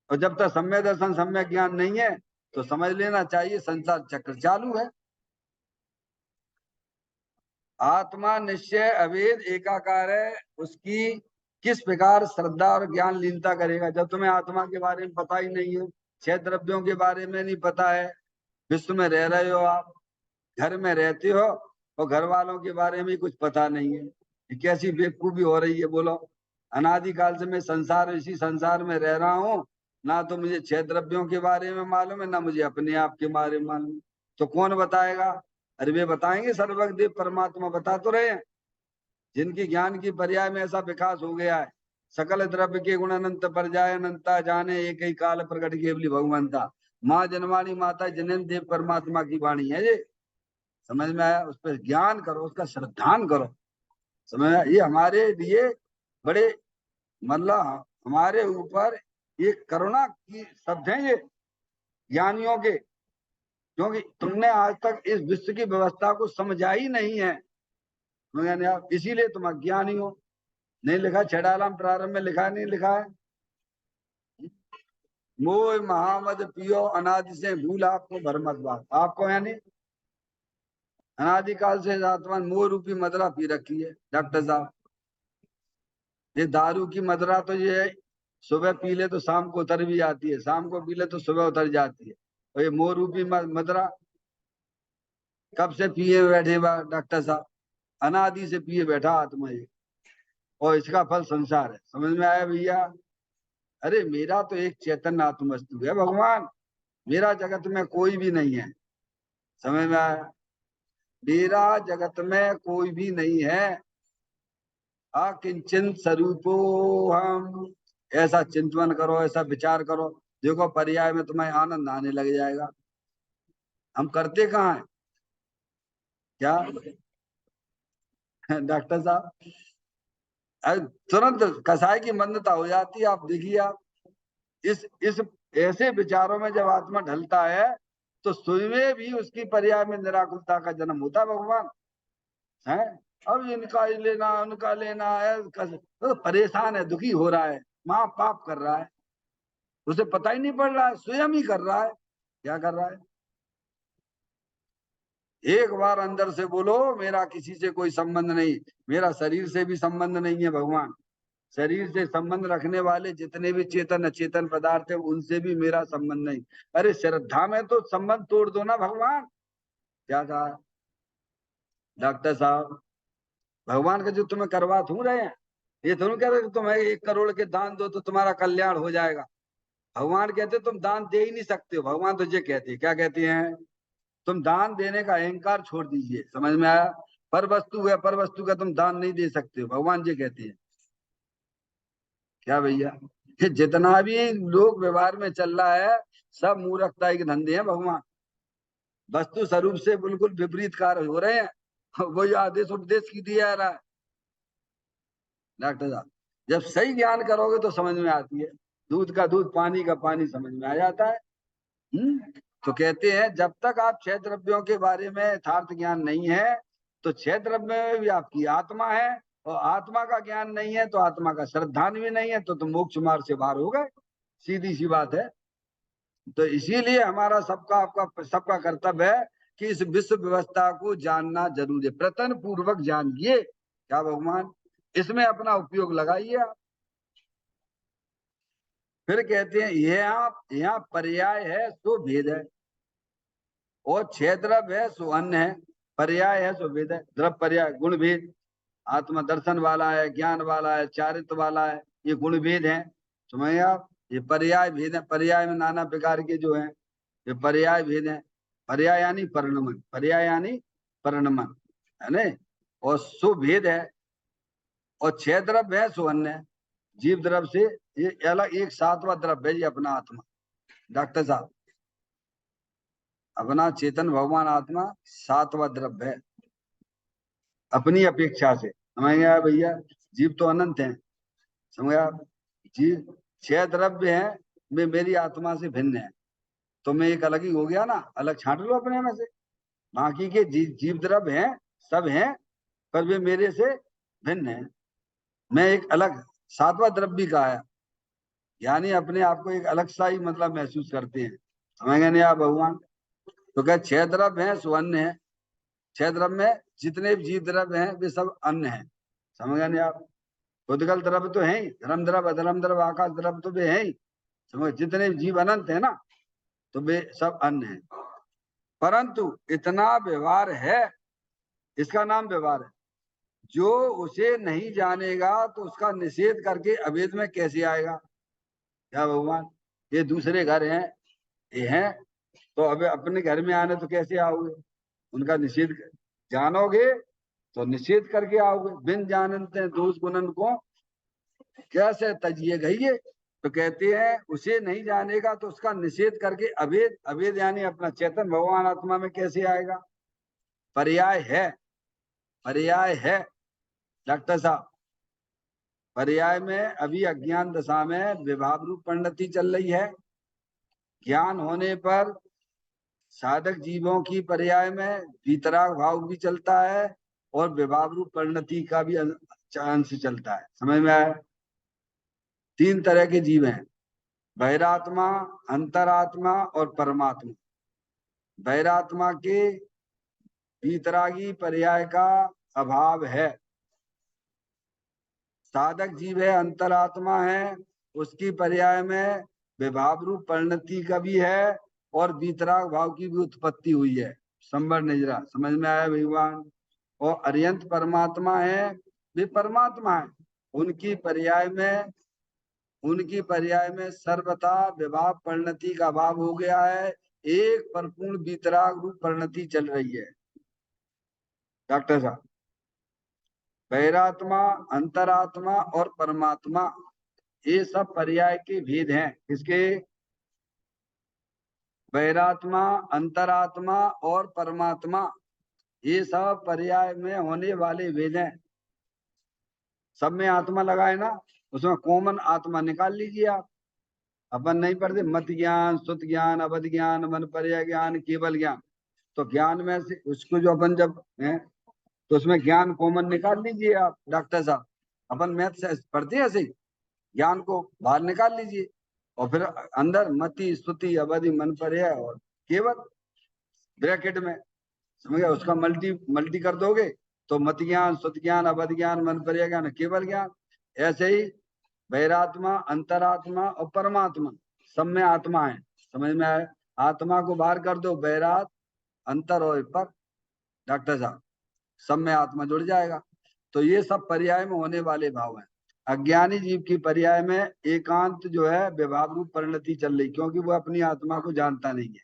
और जब तक सम्यक दर्शन सम्यक ज्ञान नहीं है तो समझ लेना चाहिए संसार चक्र चालू है। आत्मा निश्चय अवेद एकाकार है, उसकी किस प्रकार श्रद्धा और ज्ञान लीनता करेगा जब तुम्हें आत्मा के बारे में पता ही नहीं है, 6 द्रव्यों के बारे में नहीं पता है। विश्व में रह रहे हो आप, घर में रहते हो, और घर वालों के बारे में कुछ पता नहीं है। ये कैसी बेवकूफी हो रही है बोलो? अनादिकाल से मैं इसी संसार में रह रहा हूँ, ना तो मुझे 6 द्रव्यों के बारे में मालूम है, ना मुझे अपने आप के बारे में मालूम है। तो कौन बताएगा? अरे वे बताएंगे, सर्वज्ञ परमात्मा बता तो रहे हैं। जिनकी ज्ञान की पर्याय में ऐसा विकास हो गया है, सकल द्रव्य के गुण अनंत पर जाए अनंता जाने एक ही काल प्रकट केवली भगवंता। माँ जनवाणी माता जनन देव परमात्मा की वाणी है ये। समझ में आया? उस पर ज्ञान करो, उसका श्रद्धान करो। समझ में आया? ये हमारे लिए बड़े, मतलब हमारे ऊपर ये करुणा की शब्द हैं ये ज्ञानियों के, क्योंकि तुमने आज तक इस विश्व की व्यवस्था को समझा ही नहीं है, इसीलिए तुम अज्ञानी हो। नहीं लिखा छेड़ालाम प्रारंभ में लिखा है, नहीं लिखा है? मोह महामद पियो अनादि से भूल आपको भरमत बात। आपको यानी अनादिकाल से आत्मा मोह रूपी मदरा पी रखी है डॉक्टर साहब। ये दारू की मदरा तो ये सुबह पी ले तो शाम को उतर भी जाती है, शाम को पी ले तो सुबह उतर जाती है। और ये मोह रूपी मदरा कब से पिए बैठे बा डॉक्टर साहब? अनादि से पिए बैठा आत्मा ये, और इसका फल संसार है। समझ में आया भैया? अरे मेरा तो एक चैतन्य आत्मवस्तु है भगवान, मेरा जगत में कोई भी नहीं है। समझ में आया? मेरा जगत में कोई भी नहीं है। अकिंचन स्वरूपो हम, ऐसा चिंतन करो, ऐसा विचार करो, देखो पर्याय में तुम्हें आनंद आने लग जाएगा। हम करते कहाँ हैं? क्या डॉक्टर साहब? तुरंत कसाई की मंदता हो जाती है। आप देखिए, आप इस ऐसे विचारों में जब आत्मा ढलता है तो स्वयं भी उसकी पर्याय में निराकुलता का जन्म होता है भगवान है। अब इनका ही लेना उनका लेना है, तो परेशान है, दुखी हो रहा है, माँ पाप कर रहा है, उसे पता ही नहीं पड़ रहा है, स्वयं ही कर रहा है। क्या कर रहा है? एक बार अंदर से बोलो मेरा किसी से कोई संबंध नहीं, मेरा शरीर से भी संबंध नहीं है भगवान, शरीर से संबंध रखने वाले जितने भी चेतन अचेतन पदार्थ है उनसे भी मेरा संबंध नहीं। अरे श्रद्धा में तो संबंध तोड़ दो ना भगवान। क्या कहा डॉक्टर साहब? भगवान का जो तुम्हें करवा थू रहे हैं, ये थोड़ा कह रहे तुम्हें 1 करोड़ के दान दो तो तुम्हारा कल्याण हो जाएगा। भगवान कहते तुम दान दे ही नहीं सकते हो। भगवान तुझे कहते हैं, क्या कहते हैं, तुम दान देने का अहंकार छोड़ दीजिए। समझ में आया? पर वस्तु है, पर वस्तु का तुम दान नहीं दे सकते हो, भगवान जी कहते हैं। क्या भैया, ये जितना भी लोग व्यवहार में चल रहा है सब मूर्खता के धंधे हैं। भगवान वस्तु स्वरूप से बिल्कुल विपरीत कार्य हो रहे हैं। वही आदेश उपदेश की दिया जा रहा है। डॉक्टर साहब, जब सही ज्ञान करोगे तो समझ में आती है। दूध का दूध, पानी का पानी समझ में आ जाता है। तो कहते हैं जब तक आप छह द्रव्यों के बारे में यथार्थ ज्ञान नहीं है तो छह द्रव्य में भी आपकी आत्मा है, और आत्मा का ज्ञान नहीं है तो आत्मा का श्रद्धान भी नहीं है, तो तुम मोक्ष मार्ग से बाहर हो गए। सीधी सी बात है। तो इसीलिए हमारा सबका आपका सबका कर्तव्य है कि इस विश्व व्यवस्था को जानना जरूरी है। प्रतन पूर्वक जानिए। क्या भगवान, इसमें अपना उपयोग लगाइए आप। फिर कहते हैं यहाँ पर्याय है सो भेद है, और छह द्रव्य है सो अन्य है, पर्याय है सो भेद है। द्रव्य पर्याय गुण भेद, आत्मा दर्शन वाला है, ज्ञान वाला है, चारित्र वाला है, ये गुण भेद है। समझिए आप, ये पर्याय भेद है। पर्याय में नाना प्रकार के जो है ये पर्याय भेद है। पर्याय यानी परिणमन, पर्याय यानी परिणमन, है न। और सो भेद है, और छह द्रव्य है सो अन्य है। जीव द्रव्य से ये अलग एक सातवां द्रव्य है, ये अपना आत्मा। डॉक्टर साहब, अपना चेतन भगवान आत्मा सातवां द्रव्य है अपनी अपेक्षा से। समझ गया भैया? जीव तो अनंत है, समझ गया आप? जीव छह द्रव्य है, वे मेरी आत्मा से भिन्न है, तो मैं एक अलग ही हो गया ना, अलग छांट लो अपने में से। बाकी के जीव द्रव्य हैं, सब हैं, पर वे मेरे से भिन्न है। मैं एक अलग सातवां द्रव्य का है, यानी अपने आप को एक अलग सा ही मतलब महसूस करते हैं। समझ गए नहीं आप भगवान? तो क्या छह द्रव्य है सो अन्य है। छह द्रव्य में जितने भी जीव द्रव्य हैं वे सब अन्य हैं। समझ गए नहीं आप? उद्गल द्रव्य तो है ही, धर्म द्रव्य, अधर्म द्रव्य, आकाश द्रव्य तो वे है ही। समझ, जितने भी जीव अनंत है ना, तो वे सब अन्य है। परंतु इतना व्यवहार है, इसका नाम व्यवहार है। जो उसे नहीं जानेगा तो उसका निषेध करके अवेद में कैसे आएगा? क्या भगवान, ये दूसरे घर हैं, ये हैं, तो अब अपने घर में आने तो कैसे आओगे? उनका निषेध जानोगे तो निषेध करके आओगे। बिन जानते दोष गुणन को कैसे तजिए गई? तो कहते हैं उसे नहीं जानेगा तो उसका निषेध करके अवेद, अवेद यानी अपना चेतन भगवान आत्मा में कैसे आएगा? पर्याय है, पर्याय है डॉक्टर साहब। पर्याय में अभी अज्ञान दशा में विभाव रूप परिणति चल रही है। ज्ञान होने पर साधक जीवों की पर्याय में वीतराग भाव भी चलता है, और विभाव रूप परिणति का भी अंश चलता है। समझ में आया? तीन तरह के जीव हैं, बहिरात्मा, अंतरात्मा और परमात्मा। बहिरात्मा के वीतरागी पर्याय का अभाव है। साधक जीव है, अंतरात्मा है, उसकी पर्याय में विभाव रूप परिणति का भी है, और वीतराग भाव की भी उत्पत्ति हुई है। संबर निजरा, समझ में आया भगवान? और अरियंत परमात्मा है, वे परमात्मा है, उनकी पर्याय में, उनकी पर्याय में सर्वथा विभाव परिणति का अभाव हो गया है। एक परिपूर्ण वीतराग रूप परिणति चल रही है डॉक्टर साहब। बहिरात्मा, अंतरात्मा और परमात्मा, ये सब पर्याय के भेद हैं। किसके? बहिरात्मा, अंतरात्मा और परमात्मा, ये सब पर्याय में होने वाले भेद हैं। सब में आत्मा लगाए ना, उसमें कॉमन आत्मा निकाल लीजिए आप। अपन नहीं पढ़ते मत ज्ञान, सुत ज्ञान, अवध ज्ञान, मन पर्याय ज्ञान, केवल ज्ञान। तो ज्ञान में से उसको जो अपन जब है तो उसमें ज्ञान कॉमन निकाल लीजिए आप डॉक्टर साहब। अपन मैथ से पढ़ते हैं ऐसे ही, ज्ञान को बाहर निकाल लीजिए, और फिर अंदर मति, स्तुति, अवधि, मन पर्याय और केवल ब्रैकेट में। समझ गया? उसका मल्टी मल्टी कर दोगे तो मत ज्ञान, सुत ज्ञान, अवध ज्ञान, मन पर्याय ज्ञान, केवल ज्ञान। ऐसे ही बहिरात्मा, अंतरात्मा और परमात्मा, सब में आत्मा है। समझ में आए? आत्मा को बाहर कर दो, बहिरात, अंतर और पर, डॉक्टर साहब, सब में आत्मा जुड़ जाएगा। तो ये सब पर्याय में होने वाले भाव हैं। अज्ञानी जीव की पर्याय में एकांत जो है विभाव रूप परिणति चल रही, क्योंकि वो अपनी आत्मा को जानता नहीं है।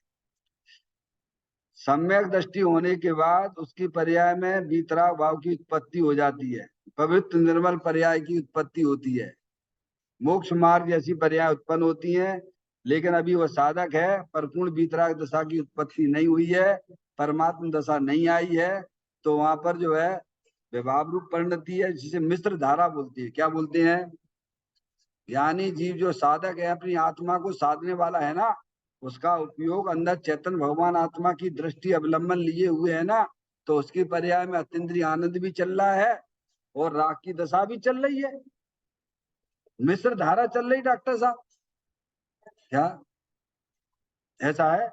सम्यक दृष्टि होने के बाद उसकी पर्याय में वीतराग भाव की उत्पत्ति हो जाती है, पवित्र निर्मल पर्याय की उत्पत्ति होती है, मोक्ष मार्ग जैसी पर्याय उत्पन्न होती हैं। लेकिन अभी वह साधक है, परिपूर्ण वीतराग दशा की उत्पत्ति नहीं हुई है, परमात्मा दशा नहीं आई है, तो वहां पर जो है विभाव रूप परिणति है, जिसे मिश्र धारा बोलती है। क्या बोलते हैं? ज्ञानी जीव जो साधक है, अपनी आत्मा को साधने वाला है ना, उसका उपयोग अंदर चैतन्य भगवान आत्मा की दृष्टि अवलंबन लिए हुए है ना, तो उसकी पर्याय में अतीन्द्रिय आनंद भी चल रहा है और राग की दशा भी चल रही है, मिश्र धारा चल रही डॉक्टर साहब। क्या ऐसा है?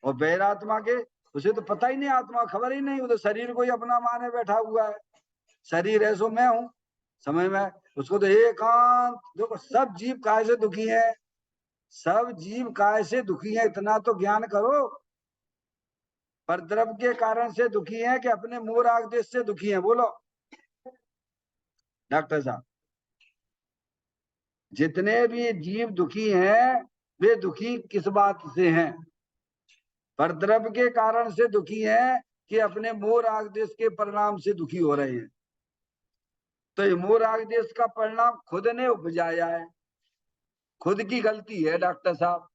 और बैरात्मा के उसे तो पता ही नहीं, आत्मा खबर ही नहीं, वो तो शरीर को ही अपना माने बैठा हुआ है, शरीर है सो मैं हूं, समझ में? उसको तो एकांत, देखो सब जीव काय से दुखी है, सब जीव काय से दुखी है, इतना तो ज्ञान करो। पर द्रव्य के कारण से दुखी है कि अपने मोह राग देश से दुखी है? बोलो डॉक्टर साहब। जितने भी जीव दुखी हैं वे दुखी किस बात से हैं? पर द्रव्य के कारण से दुखी है कि अपने मोह राग देश के परिणाम से दुखी हो रहे हैं। तो ये मोह राग देश का परिणाम खुद ने उपजाया है, खुद की गलती है डॉक्टर साहब।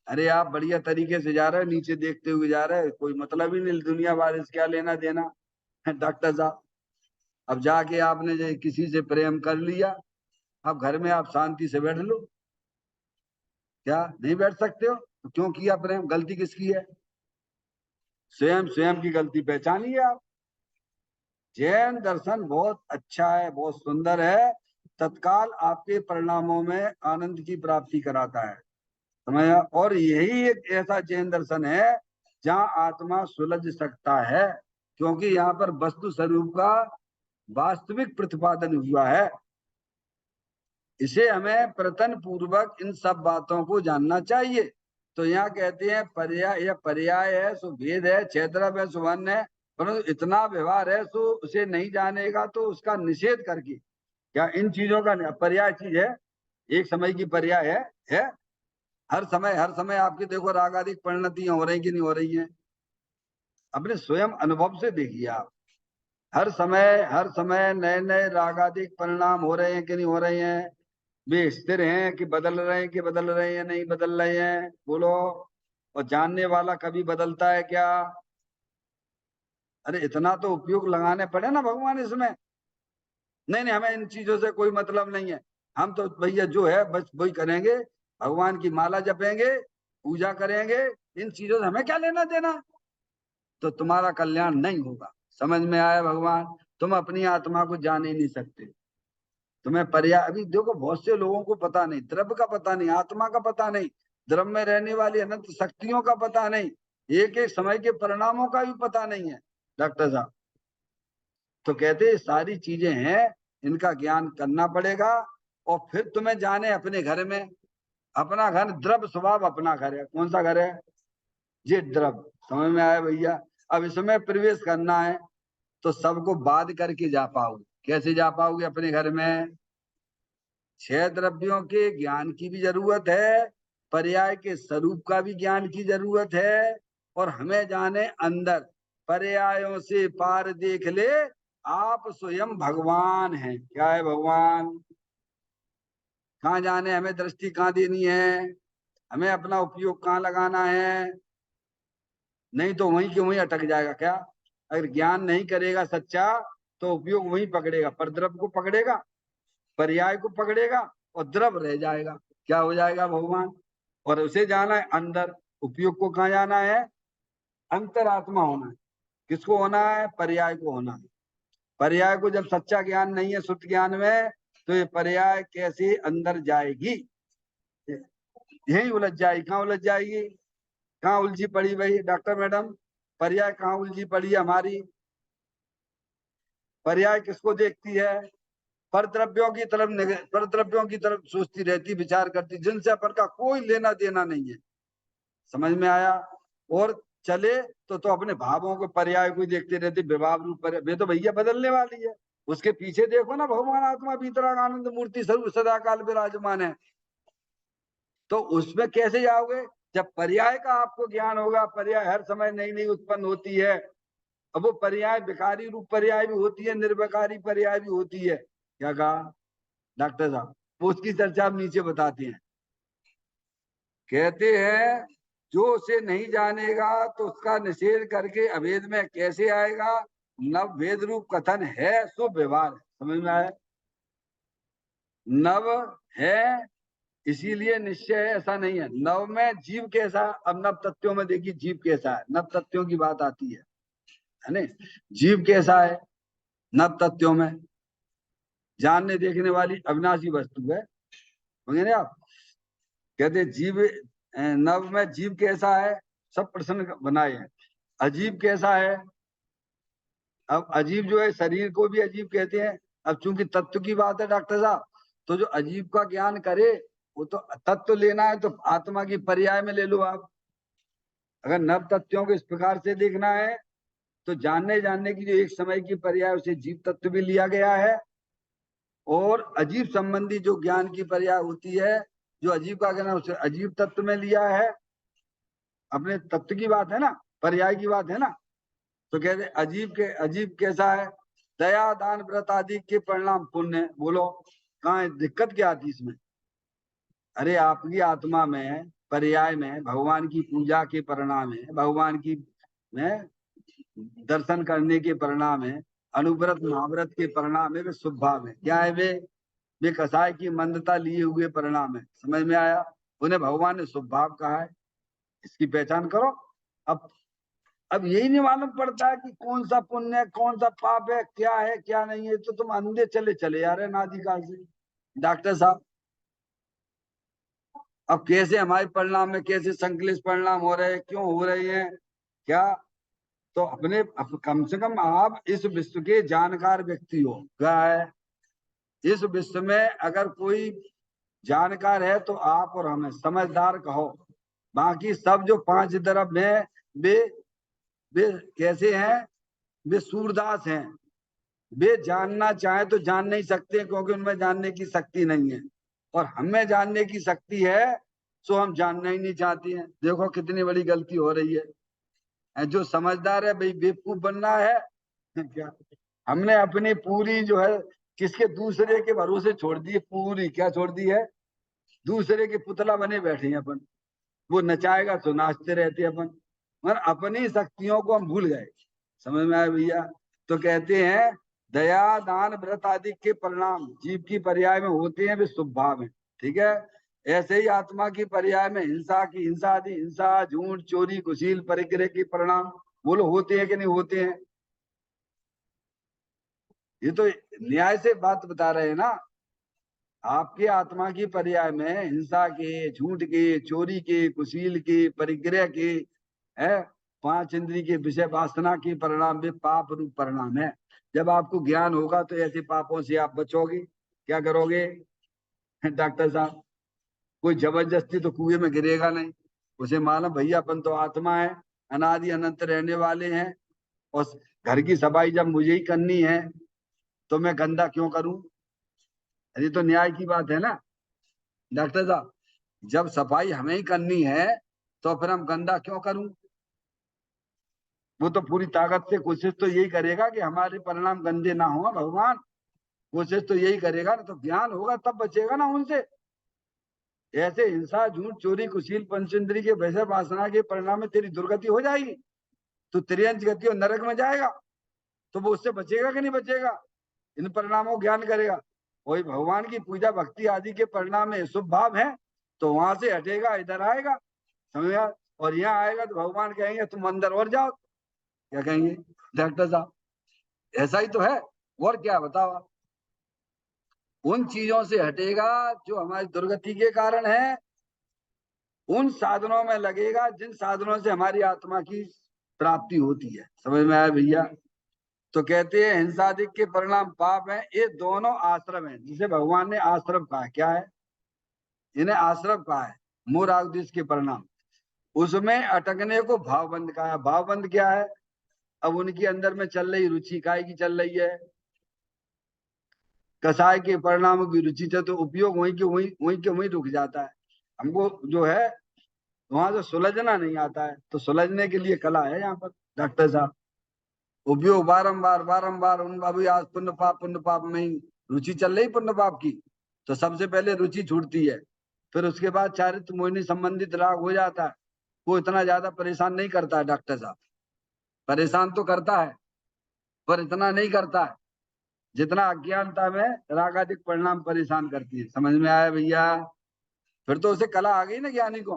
अरे आप बढ़िया तरीके से जा रहे हो, नीचे देखते हुए जा रहे हो, कोई मतलब ही नहीं, दुनिया वाले से क्या लेना देना डॉक्टर साहब। अब जाके आपने जो किसी से प्रेम कर लिया, अब घर में आप शांति से बैठ लो, क्या नहीं बैठ सकते हो? तो क्यों किया प्रेम? गलती किसकी है? स्वयं स्वयं की गलती पहचानिए आप। जैन दर्शन बहुत अच्छा है, बहुत सुंदर है, तत्काल आपके परिणामों में आनंद की प्राप्ति कराता है, समझा? और यही एक ऐसा जैन दर्शन है जहाँ आत्मा सुलझ सकता है, क्योंकि यहाँ पर वस्तु स्वरूप का वास्तविक प्रतिपादन हुआ है। इसे हमें प्रतन पूर्वक इन सब बातों को जानना चाहिए। तो यहाँ कहते हैं पर्याय, यह पर्याय है सो भेद है, क्षेत्र है सुवर्ण है, परंतु इतना व्यवहार है सो उसे नहीं जानेगा तो उसका निषेध करके, क्या इन चीजों का पर्याय चीज है, एक समय की पर्याय है? हर समय आपके देखो रागादिक परिणतियां हो रही कि नहीं हो रही हैं? अपने स्वयं अनुभव से देखिए आप, हर समय नए नए रागादिक परिणाम हो रहे हैं कि नहीं हो रहे हैं? वे स्थिर हैं कि बदल रहे हैं, कि बदल रहे हैं नहीं बदल रहे हैं? बोलो। और जानने वाला कभी बदलता है क्या? अरे इतना तो उपयोग लगाने पड़े ना भगवान इसमें। नहीं नहीं, हमें इन चीजों से कोई मतलब नहीं है, हम तो भैया जो है बस वही करेंगे, भगवान की माला जपेंगे, पूजा करेंगे, इन चीजों से हमें क्या लेना देना? तो तुम्हारा कल्याण नहीं होगा। समझ में आया भगवान? तुम अपनी आत्मा को जान ही नहीं सकते। तुम्हें पर्याय, अभी देखो बहुत से लोगों को पता नहीं, द्रव्य का पता नहीं, आत्मा का पता नहीं, द्रव्य में रहने वाली अनंत शक्तियों का पता नहीं, एक एक समय के परिणामों का भी पता नहीं है डॉक्टर साहब। तो कहते हैं सारी चीजें हैं, इनका ज्ञान करना पड़ेगा। और फिर तुम्हें जाने अपने घर में, अपना घर द्रव्य स्वभाव अपना घर है, कौन सा घर है? ये द्रव्य। समझ में आया भैया? अब इसमें प्रवेश करना है तो सबको बाध करके जा पाओगे। कैसे जा पाओगे अपने घर में? छह द्रव्यों के ज्ञान की भी जरूरत है, पर्याय के स्वरूप का भी ज्ञान की जरूरत है, और हमें जाने अंदर पर्यायों से पार देख ले, आप स्वयं भगवान हैं। क्या है? भगवान। कहाँ जाने, हमें दृष्टि कहाँ देनी है, हमें अपना उपयोग कहाँ लगाना है? नहीं तो वहीं के वहीं अटक जाएगा। क्या? अगर ज्ञान नहीं करेगा सच्चा तो उपयोग वहीं पकड़ेगा, पर द्रव्य को पकड़ेगा, पर्याय को पकड़ेगा और द्रव्य रह जाएगा। क्या हो जाएगा भगवान? और उसे जाना है अंदर, उपयोग को कहाँ जाना है? अंतरात्मा होना है। किसको होना है? पर्याय को होना है। पर्याय को जब सच्चा ज्ञान नहीं है शुद्ध ज्ञान में, तो ये पर्याय कैसे अंदर जाएगी? यही उलझ जाएगी। कहाँ उलझ जाएगी? कहाँ उलझी पड़ी भाई डॉक्टर मैडम? पर्याय कहाँ उलझी पड़ी है हमारी? पर्याय किसको देखती है? पर द्रव्यों की तरफ सोचती रहती, विचार करती, जिनसे अपन का कोई लेना देना नहीं है। समझ में आया? और चले तो अपने भावों को, पर्याय को देखते रहते, विभाव रूप पर्याय, वे तो भैया बदलने वाली है, उसके पीछे देखो ना, भगवान आत्मा भीतराग आनंद मूर्ति स्वरूप सदा काल विराजमान है। तो उसमें कैसे जाओगे? जब पर्याय का आपको ज्ञान होगा। पर्याय हर समय नई नई उत्पन्न होती है। अब वो पर्याय विकारी रूप पर्याय भी होती है, निर्विकारी पर्याय भी होती है। क्या कहा डॉक्टर साहब? वो उसकी चर्चा आप नीचे बताते हैं। कहते हैं जो उसे नहीं जानेगा तो उसका निषेध करके अभेद में कैसे आएगा? नव भेद रूप कथन है सो व्यवहार। समझ में आया? नव है इसीलिए निश्चय है, ऐसा नहीं है। नव में जीव कैसा? अब नव तत्वों में देखिए जीव कैसा है। नव तत्वों की बात आती है ना? जीव कैसा है नव तत्वों में? जानने देखने वाली अविनाशी वस्तु है। समझे ना आप? कहते जीव नव में जीव कैसा है? सब प्रश्न बनाए हैं। अजीब कैसा है? अब अजीब जो है शरीर को भी अजीब कहते हैं। अब चूंकि तत्व की बात है डॉक्टर साहब, तो जो अजीब का ज्ञान करे वो तो तत्व लेना है तो आत्मा की पर्याय में ले लो आप। अगर नव तत्वों को इस प्रकार से देखना है तो जानने जानने की जो एक समय की पर्याय उसे जीव तत्व भी लिया गया है। और अजीब संबंधी जो ज्ञान की पर्याय होती है, जो अजीब का ज्ञान उसे अजीब तत्व में लिया है। अपने तत्व की बात है ना, पर्याय की बात है ना। तो कहते अजीब कैसा है? दया दान व्रत आदि के परिणाम पुण्य। बोलो कहाँ है दिक्कत? क्या आती इसमें? अरे आपकी आत्मा में पर्याय में भगवान की पूजा के परिणाम है, भगवान की में दर्शन करने के परिणाम है, अनुव्रत महाव्रत के परिणाम है। वे शुभ भाव है। क्या है वे कसाय की मंदता लिए हुए परिणाम है। समझ में आया? उन्हें भगवान ने शुभ भाव कहा है। इसकी पहचान करो। अब यही नहीं मालूम पड़ता है कि कौन सा पुण्य है कौन सा पाप है क्या नहीं है। तो तुम अंधे चले चले आ रहे नादिकाल से डॉक्टर साहब। अब कैसे हमारे परिणाम में कैसे संकलित परिणाम हो रहे हैं, क्यों हो रहे हैं क्या? तो कम से कम आप इस विश्व के जानकार व्यक्ति हो। क्या है? इस विश्व में अगर कोई जानकार है तो आप और हमें समझदार कहो। बाकी सब जो पांच तरफ में वे वे कैसे हैं? वे सूरदास हैं। वे जानना चाहे तो जान नहीं सकते क्योंकि उनमें जानने की शक्ति नहीं है। और हमें जानने की शक्ति है सो हम जानना ही नहीं चाहते हैं। देखो कितनी बड़ी गलती हो रही है। जो समझदार है भाई बेवकूफ बनना है क्या? हमने अपनी पूरी जो है किसके दूसरे के भरोसे छोड़ दी है। पूरी क्या छोड़ दी है? दूसरे के पुतला बने बैठे हैं अपन। वो नचाएगा तो नाचते रहते हैं अपन, मगर अपनी शक्तियों को हम भूल गए। समझ में आया भैया? तो कहते हैं दया दान व्रत आदि के परिणाम जीव की पर्याय में होते हैं, वे शुभ भाव है। ठीक है? ऐसे ही आत्मा की पर्याय में हिंसा आदि हिंसा झूठ चोरी कुशील परिग्रह के परिणाम बोलो होते हैं कि नहीं होते हैं? ये तो न्याय से बात बता रहे हैं ना। आपके आत्मा की पर्याय में हिंसा के झूठ के चोरी के कुशील के परिग्रह के है, पांच इंद्रिय के विषय वासना के परिणाम भी पाप रूप परिणाम है। जब आपको ज्ञान होगा तो ऐसे पापों से आप बचोगे। क्या करोगे डॉक्टर साहब? कोई जबरदस्ती तो कुएं में गिरेगा नहीं। उसे मालूम भैया अपन तो आत्मा है, अनादि अनंत रहने वाले हैं। और घर की सफाई जब मुझे ही करनी है तो मैं गंदा क्यों करूं? ये तो न्याय की बात है ना डॉक्टर साहब। जब सफाई हमें ही करनी है तो फिर हम गंदा क्यों करूं? वो तो पूरी ताकत से कोशिश तो यही करेगा कि हमारे परिणाम गंदे ना हो भगवान। कोशिश तो यही करेगा ना। तो ज्ञान होगा तब बचेगा ना उनसे। ऐसे हिंसा झूठ चोरी कुशील पंचेंद्री के वैसे वासना के परिणाम में तेरी दुर्गति हो जाएगी। तो त्रियंच गति और नरक में जाएगा। तो वो उससे बचेगा कि नहीं बचेगा? इन परिणामों को ज्ञान करेगा। वही भगवान की पूजा भक्ति आदि के परिणाम में शुभ भाव है तो वहां से हटेगा इधर आएगा। समझ? और यहाँ आएगा तो भगवान कहेंगे तुम अंदर और जाओ। क्या कहेंगे डॉक्टर साहब? ऐसा ही तो है। और क्या बताओ आप? उन चीजों से हटेगा जो हमारी दुर्गति के कारण है। उन साधनों में लगेगा जिन साधनों से हमारी आत्मा की प्राप्ति होती है। समझ में आया भैया? तो कहते हैं हिंसादिक के परिणाम पाप है। ये दोनों आश्रम है जिसे भगवान ने आश्रम कहा। क्या है? इन्हें आश्रम कहा है। मूल आदेश के परिणाम उसमें अटकने को भावबंद कहा है। भावबंद क्या है? अब उनके अंदर में चल रही रुचि काय की चल रही है? कसाय के परिणामों की रुचि से, तो उपयोग वहीं रुक जाता है। हमको जो है वहां से सुलझना नहीं आता है, तो सुलझने के लिए कला है यहाँ पर डॉक्टर साहब। उपयोग बारंबार बारंबार उन, अभी आज पुण्य पाप में ही रुचि चल रही पुण्य पाप की, तो सबसे पहले रुचि छूटती है, फिर उसके बाद चारित्र मोहिनी संबंधित राग हो जाता है। वो इतना ज्यादा परेशान नहीं करता है डॉक्टर साहब, परेशान तो करता है पर इतना नहीं करता है जितना अज्ञानता में रागादिक परिणाम परेशान करती है। समझ में आया भैया? फिर तो उसे कला आ गई ना ज्ञानी को।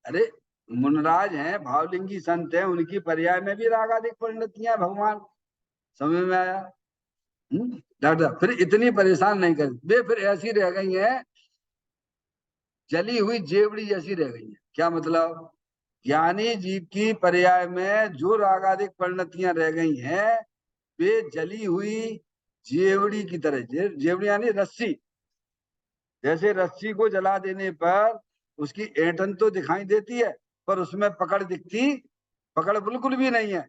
अरे मुनराज हैं, भावलिंगी संत हैं, उनकी पर्याय में भी रागादिक परिणतियां भगवान। समझ में आया? डॉक्टर फिर इतनी परेशान नहीं कर, वे फिर ऐसी रह गई हैं, जली हुई जेवड़ी जैसी रह गई है। क्या मतलब? ज्ञानी जीव की पर्याय में जो रागादिक परिणतियां रह गई हैं, वे जली हुई जेवड़ी की तरह, जेवड़ी यानी रस्सी, जैसे रस्सी को जला देने पर उसकी ऐंठन तो दिखाई देती है पर उसमें पकड़ बिल्कुल भी नहीं है।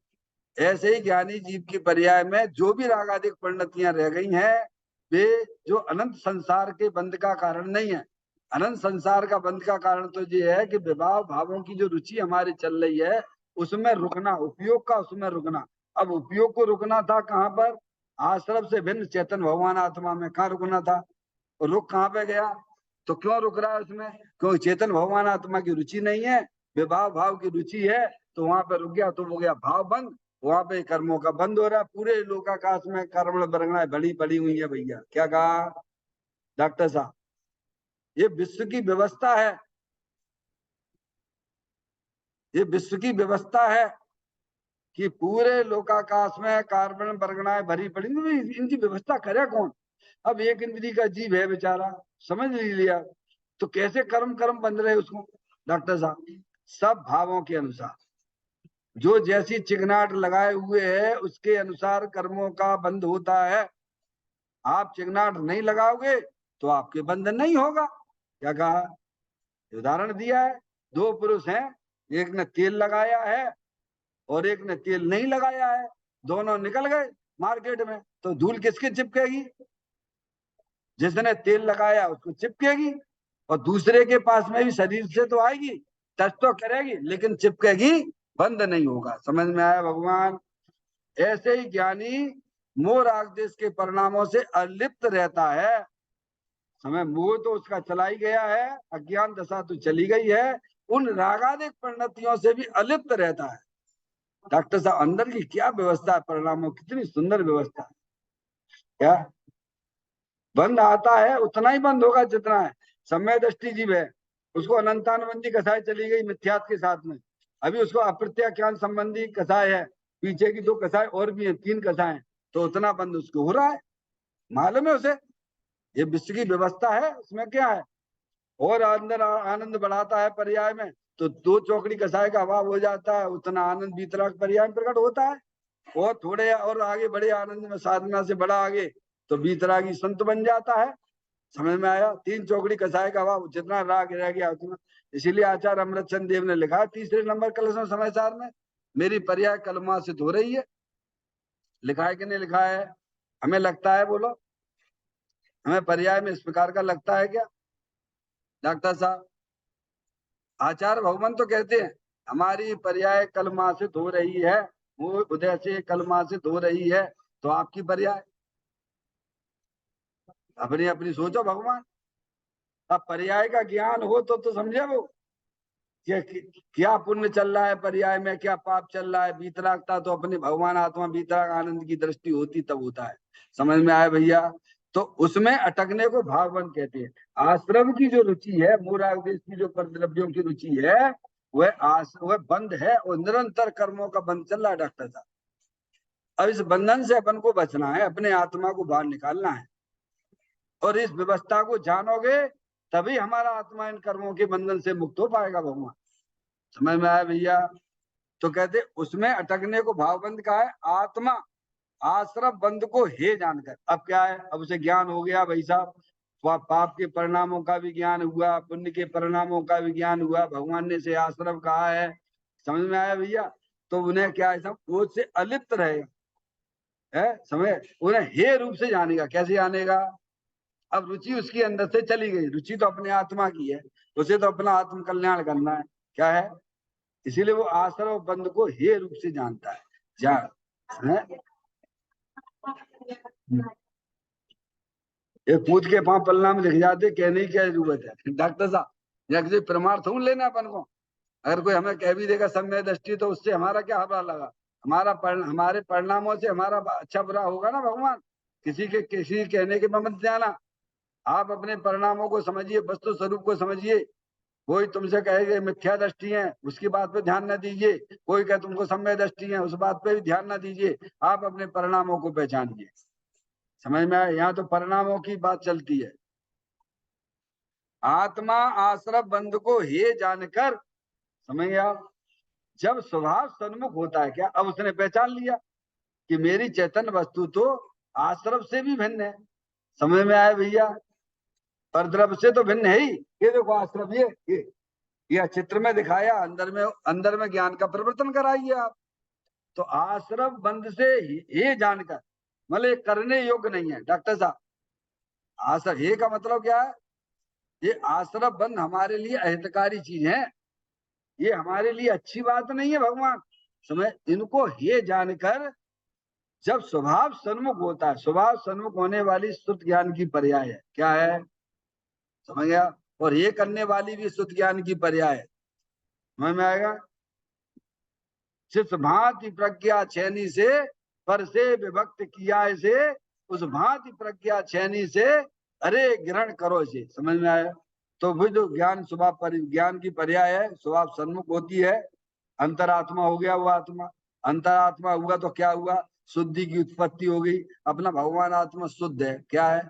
ऐसे ही ज्ञानी जीव की पर्याय में जो भी रागादिक परिणतियां रह गई हैं, वे जो अनंत संसार के बंध का कारण नहीं है। अनंत संसार का बंध का कारण तो ये है कि विभाव भावों की जो रुचि हमारी चल रही है, उसमें रुकना, उपयोग का उसमें रुकना। अब उपयोग को रुकना था कहाँ पर? आश्रम से भिन्न चेतन भगवान आत्मा में। कहाँ रुकना था? और रुक कहाँ पे गया? तो क्यों रुक रहा है उसमें? क्योंकि चेतन भगवान आत्मा की रुचि नहीं है, विभाव भाव की रुचि है, तो वहां पे रुक गया, तो हो गया भाव बंद। वहां पे कर्मों का बंद हो रहा है। पूरे लोकाकाश में कर्म बरंगनाएं बड़ी पड़ी हुई है भैया। क्या कहा डॉक्टर साहब? ये विश्व की व्यवस्था है, ये विश्व की व्यवस्था है कि पूरे लोकाकाश में कार्बन बरगनाएं भरी पड़ी। इनकी व्यवस्था करे कौन? अब एक इंद्री का जीव है बेचारा, समझ नहीं लिया, तो कैसे कर्म कर्म बन रहे उसको डॉक्टर साहब? सब भावों के अनुसार, जो जैसी चिकनाट लगाए हुए है उसके अनुसार कर्मों का बंध होता है। आप चिकनाट नहीं लगाओगे तो आपके बंधन नहीं होगा। क्या कहा? उदाहरण दिया है, दो पुरुष हैं, एक ने तेल लगाया है और एक ने तेल नहीं लगाया है, दोनों निकल गए मार्केट में, तो धूल किसकी चिपकेगी? जिसने तेल लगाया उसको चिपकेगी, और दूसरे के पास में भी शरीर से तो आएगी, टच तो करेगी, लेकिन चिपकेगी, बंद नहीं होगा। समझ में आया भगवान? ऐसे ही ज्ञानी मोह राग देश के परिणामों से अलिप्त रहता है। समय मोह तो उसका चला ही गया है, अज्ञान दशा तो चली गई है, उन रागादिक परिणतियों से भी अलिप्त रहता है। डॉक्टर साहब अंदर की क्या व्यवस्था है, परिणामों कितनी सुंदर व्यवस्था है। क्या बंद आता है उतना ही बंद होगा जितना है। समय दृष्टि जीव है, उसको अनंतानुबंधी कसाय चली गई मिथ्यात के साथ में, अभी उसको अप्रत्याख्यान संबंधी कसाय है, पीछे की दो कसाय और भी है, तीन कसाय, तो उतना बंद उसको हो रहा है, मालूम है उसे। ये विश्व की व्यवस्था है, उसमें क्या है? और अंदर आनंद बढ़ाता है पर्याय में, तो दो चौकड़ी कसाय का अभाव हो जाता है, उतना आनंद भीतराग पर्याय में प्रकट होता है। और थोड़े और आगे बड़े आनंद में, साधना से बड़ा आगे, तो भीतरागी संत बन जाता है। समझ में आया? तीन चौकड़ी कसाय का अभाव, जितना राग रह गया उतना। इसीलिए आचार्य अमृतचंद देव ने लिखा तीसरे नंबर कलश समाचार में, मेरी पर्याय कलमा से हो रही है। लिखा है कि नहीं लिखा है? हमें लगता है, बोलो, हमें पर्याय में इस प्रकार का लगता है क्या डॉक्टर साहब? आचार्य भगवान तो कहते हैं हमारी पर्याय कलमासित हो रही है, वो उदय से कलमासित हो रही है, तो आपकी पर्याय अपनी अपनी सोचो भगवान। अब पर्याय का ज्ञान हो तो समझे वो क्या पुण्य चल रहा है पर्याय में, क्या पाप चल रहा है। बीतरागता तो अपने भगवान आत्मा बीतराग आनंद की दृष्टि होती तब होता है। समझ में आया भैया? तो उसमें अटकने को भावबंध कहते हैं। आश्रम की जो रुचि है, मूराग देश की जो परद्रव्यों की रुचि है, वह बंद है, और निरंतर कर्मों का बंद चल रहा है डॉक्टर साहब। अब इस बंधन से अपन को बचना है, अपने आत्मा को बाहर निकालना है, और इस व्यवस्था को जानोगे तभी हमारा आत्मा इन कर्मों के बंधन से मुक्त हो पाएगा भगवान। समझ में आया भैया? तो कहते उसमें अटकने को भावबंद का है, आत्मा आश्रम बंद को हे जानकर। अब क्या है? अब उसे ज्ञान हो गया भाई साहब, पाप के परिणामों का भी ज्ञान हुआ, पुण्य के परिणामों का भी ज्ञान हुआ, भगवान ने से आश्रम कहा है। समझ में आया भैया? तो उन्हें क्या है, सब वो से अलिप्त रहेगा। है, समय उन्हें हे रूप से जानेगा। कैसे जानेगा? अब रुचि उसके अंदर से चली गई, रुचि तो अपने आत्मा की है, उसे तो अपना आत्म कल्याण करना है, क्या है, इसीलिए वो आश्रव बंद को हे रूप से जानता है। है? ये कूद के पांव पलना में लिख जाते, कहने की क्या जरूरत है डॉक्टर साहब, या किसी प्रमाण थोड़ा लेना अपन को। अगर कोई हमें कह भी देगा समय दृष्टि, तो उससे हमारा क्या हबरा लगा? हमारे परिणामों से हमारा अच्छा बुरा होगा ना भगवान। किसी कहने के मत जाना, आप अपने परिणामों को समझिए, वस्तु स्वरूप को समझिए। कोई तुमसे कहेगा मिथ्या दृष्टि है, उसकी बात पे ध्यान न दीजिए। कोई कहे तुमको समय दृष्टि है, उस बात पे भी ध्यान न दीजिए। आप अपने परिणामों को पहचानिए। समझ में आया? यहाँ तो परिणामों की बात चलती है। आत्मा आश्रव बंध को हे जानकर, समझ गया, जब स्वभाव सन्मुख होता है, क्या अब उसने पहचान लिया कि मेरी चैतन्य वस्तु तो आश्रव से भी भिन्न है। समझ में आया भैया? परद्रव्य से तो भिन्न है ही। ये देखो आश्रव, ये चित्र में दिखाया, अंदर में ज्ञान का परिवर्तन कराइए आप। तो आश्रव बंध से ये जानकर, मतलब करने योग्य नहीं है डॉक्टर साहब। आश्रव ये का मतलब क्या है? ये आश्रव बंध हमारे लिए अहितकारी चीज है, ये हमारे लिए अच्छी बात नहीं है भगवान। समझ, इनको ये जानकर जब स्वभाव सन्मुख होता है, स्वभाव सन्मुख होने वाली शुद्ध ज्ञान की पर्याय है, क्या है? समझ गया? और ये करने वाली भी शुद्ध ज्ञान की पर्याय है। समझ में आएगा? जिस भांति प्रज्ञा छेनी से पर से विभक्त किया से, उस भांति प्रज्ञा छेनी से अरे ग्रहण करो इसे। समझ में आया? तो वो जो ज्ञान स्वभाव ज्ञान की पर्याय है, स्वभाव सन्मुख होती है। अंतरात्मा हो गया वो आत्मा, अंतरात्मा हुआ तो क्या हुआ? शुद्धि की उत्पत्ति हो गई। अपना भगवान आत्मा शुद्ध है, क्या है?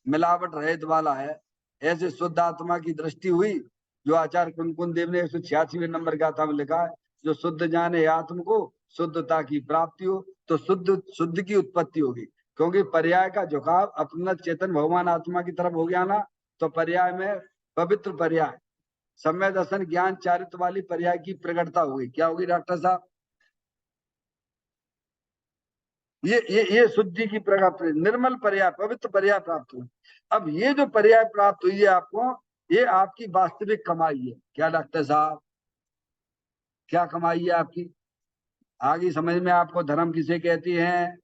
मिलावट रहित वाला है। ऐसे शुद्ध आत्मा की दृष्टि हुई, जो आचार्य कुंकुन देव ने 186वें नंबर गाथा में लिखा है, जो शुद्ध जाने आत्म को, शुद्धता की प्राप्ति हो, तो शुद्ध की उत्पत्ति होगी। क्योंकि पर्याय का झुकाव अपना चेतन भगवान आत्मा की तरफ हो गया ना, तो पर्याय में पवित्र पर्याय, सम्य दर्शन ज्ञान चारित्र वाली पर्याय की प्रकटता होगी। क्या होगी डॉक्टर साहब? ये शुद्धि की प्राप्त, निर्मल पर्याय, पवित्र पर्याय प्राप्त हुई। अब ये जो पर्याय प्राप्त हुई है आपको, ये आपकी वास्तविक कमाई है। क्या डॉक्टर साहब? क्या कमाई है आपकी? आगे समझ में आपको धर्म किसे कहती हैं?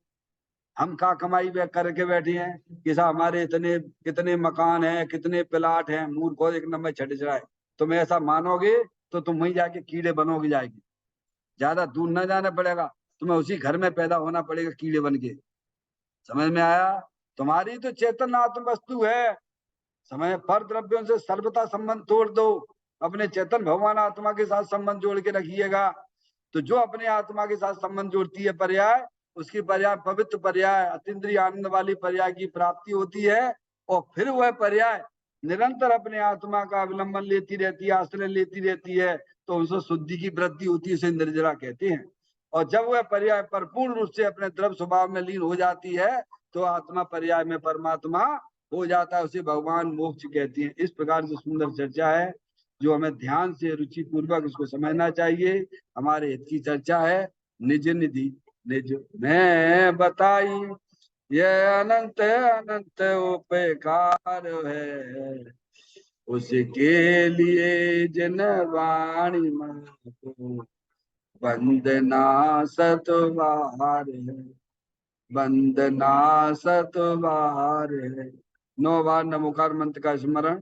हम क्या कमाई करके बैठे हैं कि साहब हमारे इतने कितने मकान हैं, कितने प्लाट हैं। मूर्ख, एक नंबर छट जाए। तुम ऐसा मानोगे तो तुम वहीं जाके कीड़े बनोगे जाएगी। ज्यादा दूर न जाना पड़ेगा, तुम्हें उसी घर में पैदा होना पड़ेगा कीड़े बन के। समझ में आया? तुम्हारी तो चेतन आत्म वस्तु है। समय पर द्रव्यों से सर्वथा संबंध तोड़ दो, अपने चेतन भगवान आत्मा के साथ संबंध जोड़ के रखिएगा। तो जो अपने आत्मा के साथ संबंध जोड़ती है पर्याय, उसकी पर्याय पवित्र पर्याय, अतीन्द्रिय आनंद वाली पर्याय की प्राप्ति होती है। और फिर वह पर्याय निरंतर अपने आत्मा का अवलंबन लेती रहती है, आश्रय लेती रहती है। तो उनसे शुद्धि की वृद्धि होती है, उसे निर्जरा कहते हैं। और जब वह पर्याय परिपूर्ण रूप से अपने द्रव्य स्वभाव में लीन हो जाती है, तो आत्मा पर्याय में परमात्मा हो जाता है, उसे भगवान मोक्ष कहती हैं। इस प्रकार से सुंदर चर्चा है, जो हमें ध्यान से रुचि पूर्वक इसको समझना चाहिए। हमारे हित की चर्चा है। निज निधि निज में बताई, ये अनंत अनंत उपकार है, उसके लिए जिन वाणी को वंदना सतवार है, वंदना सतवार है। 9 बार नमोकार मंत्र का स्मरण।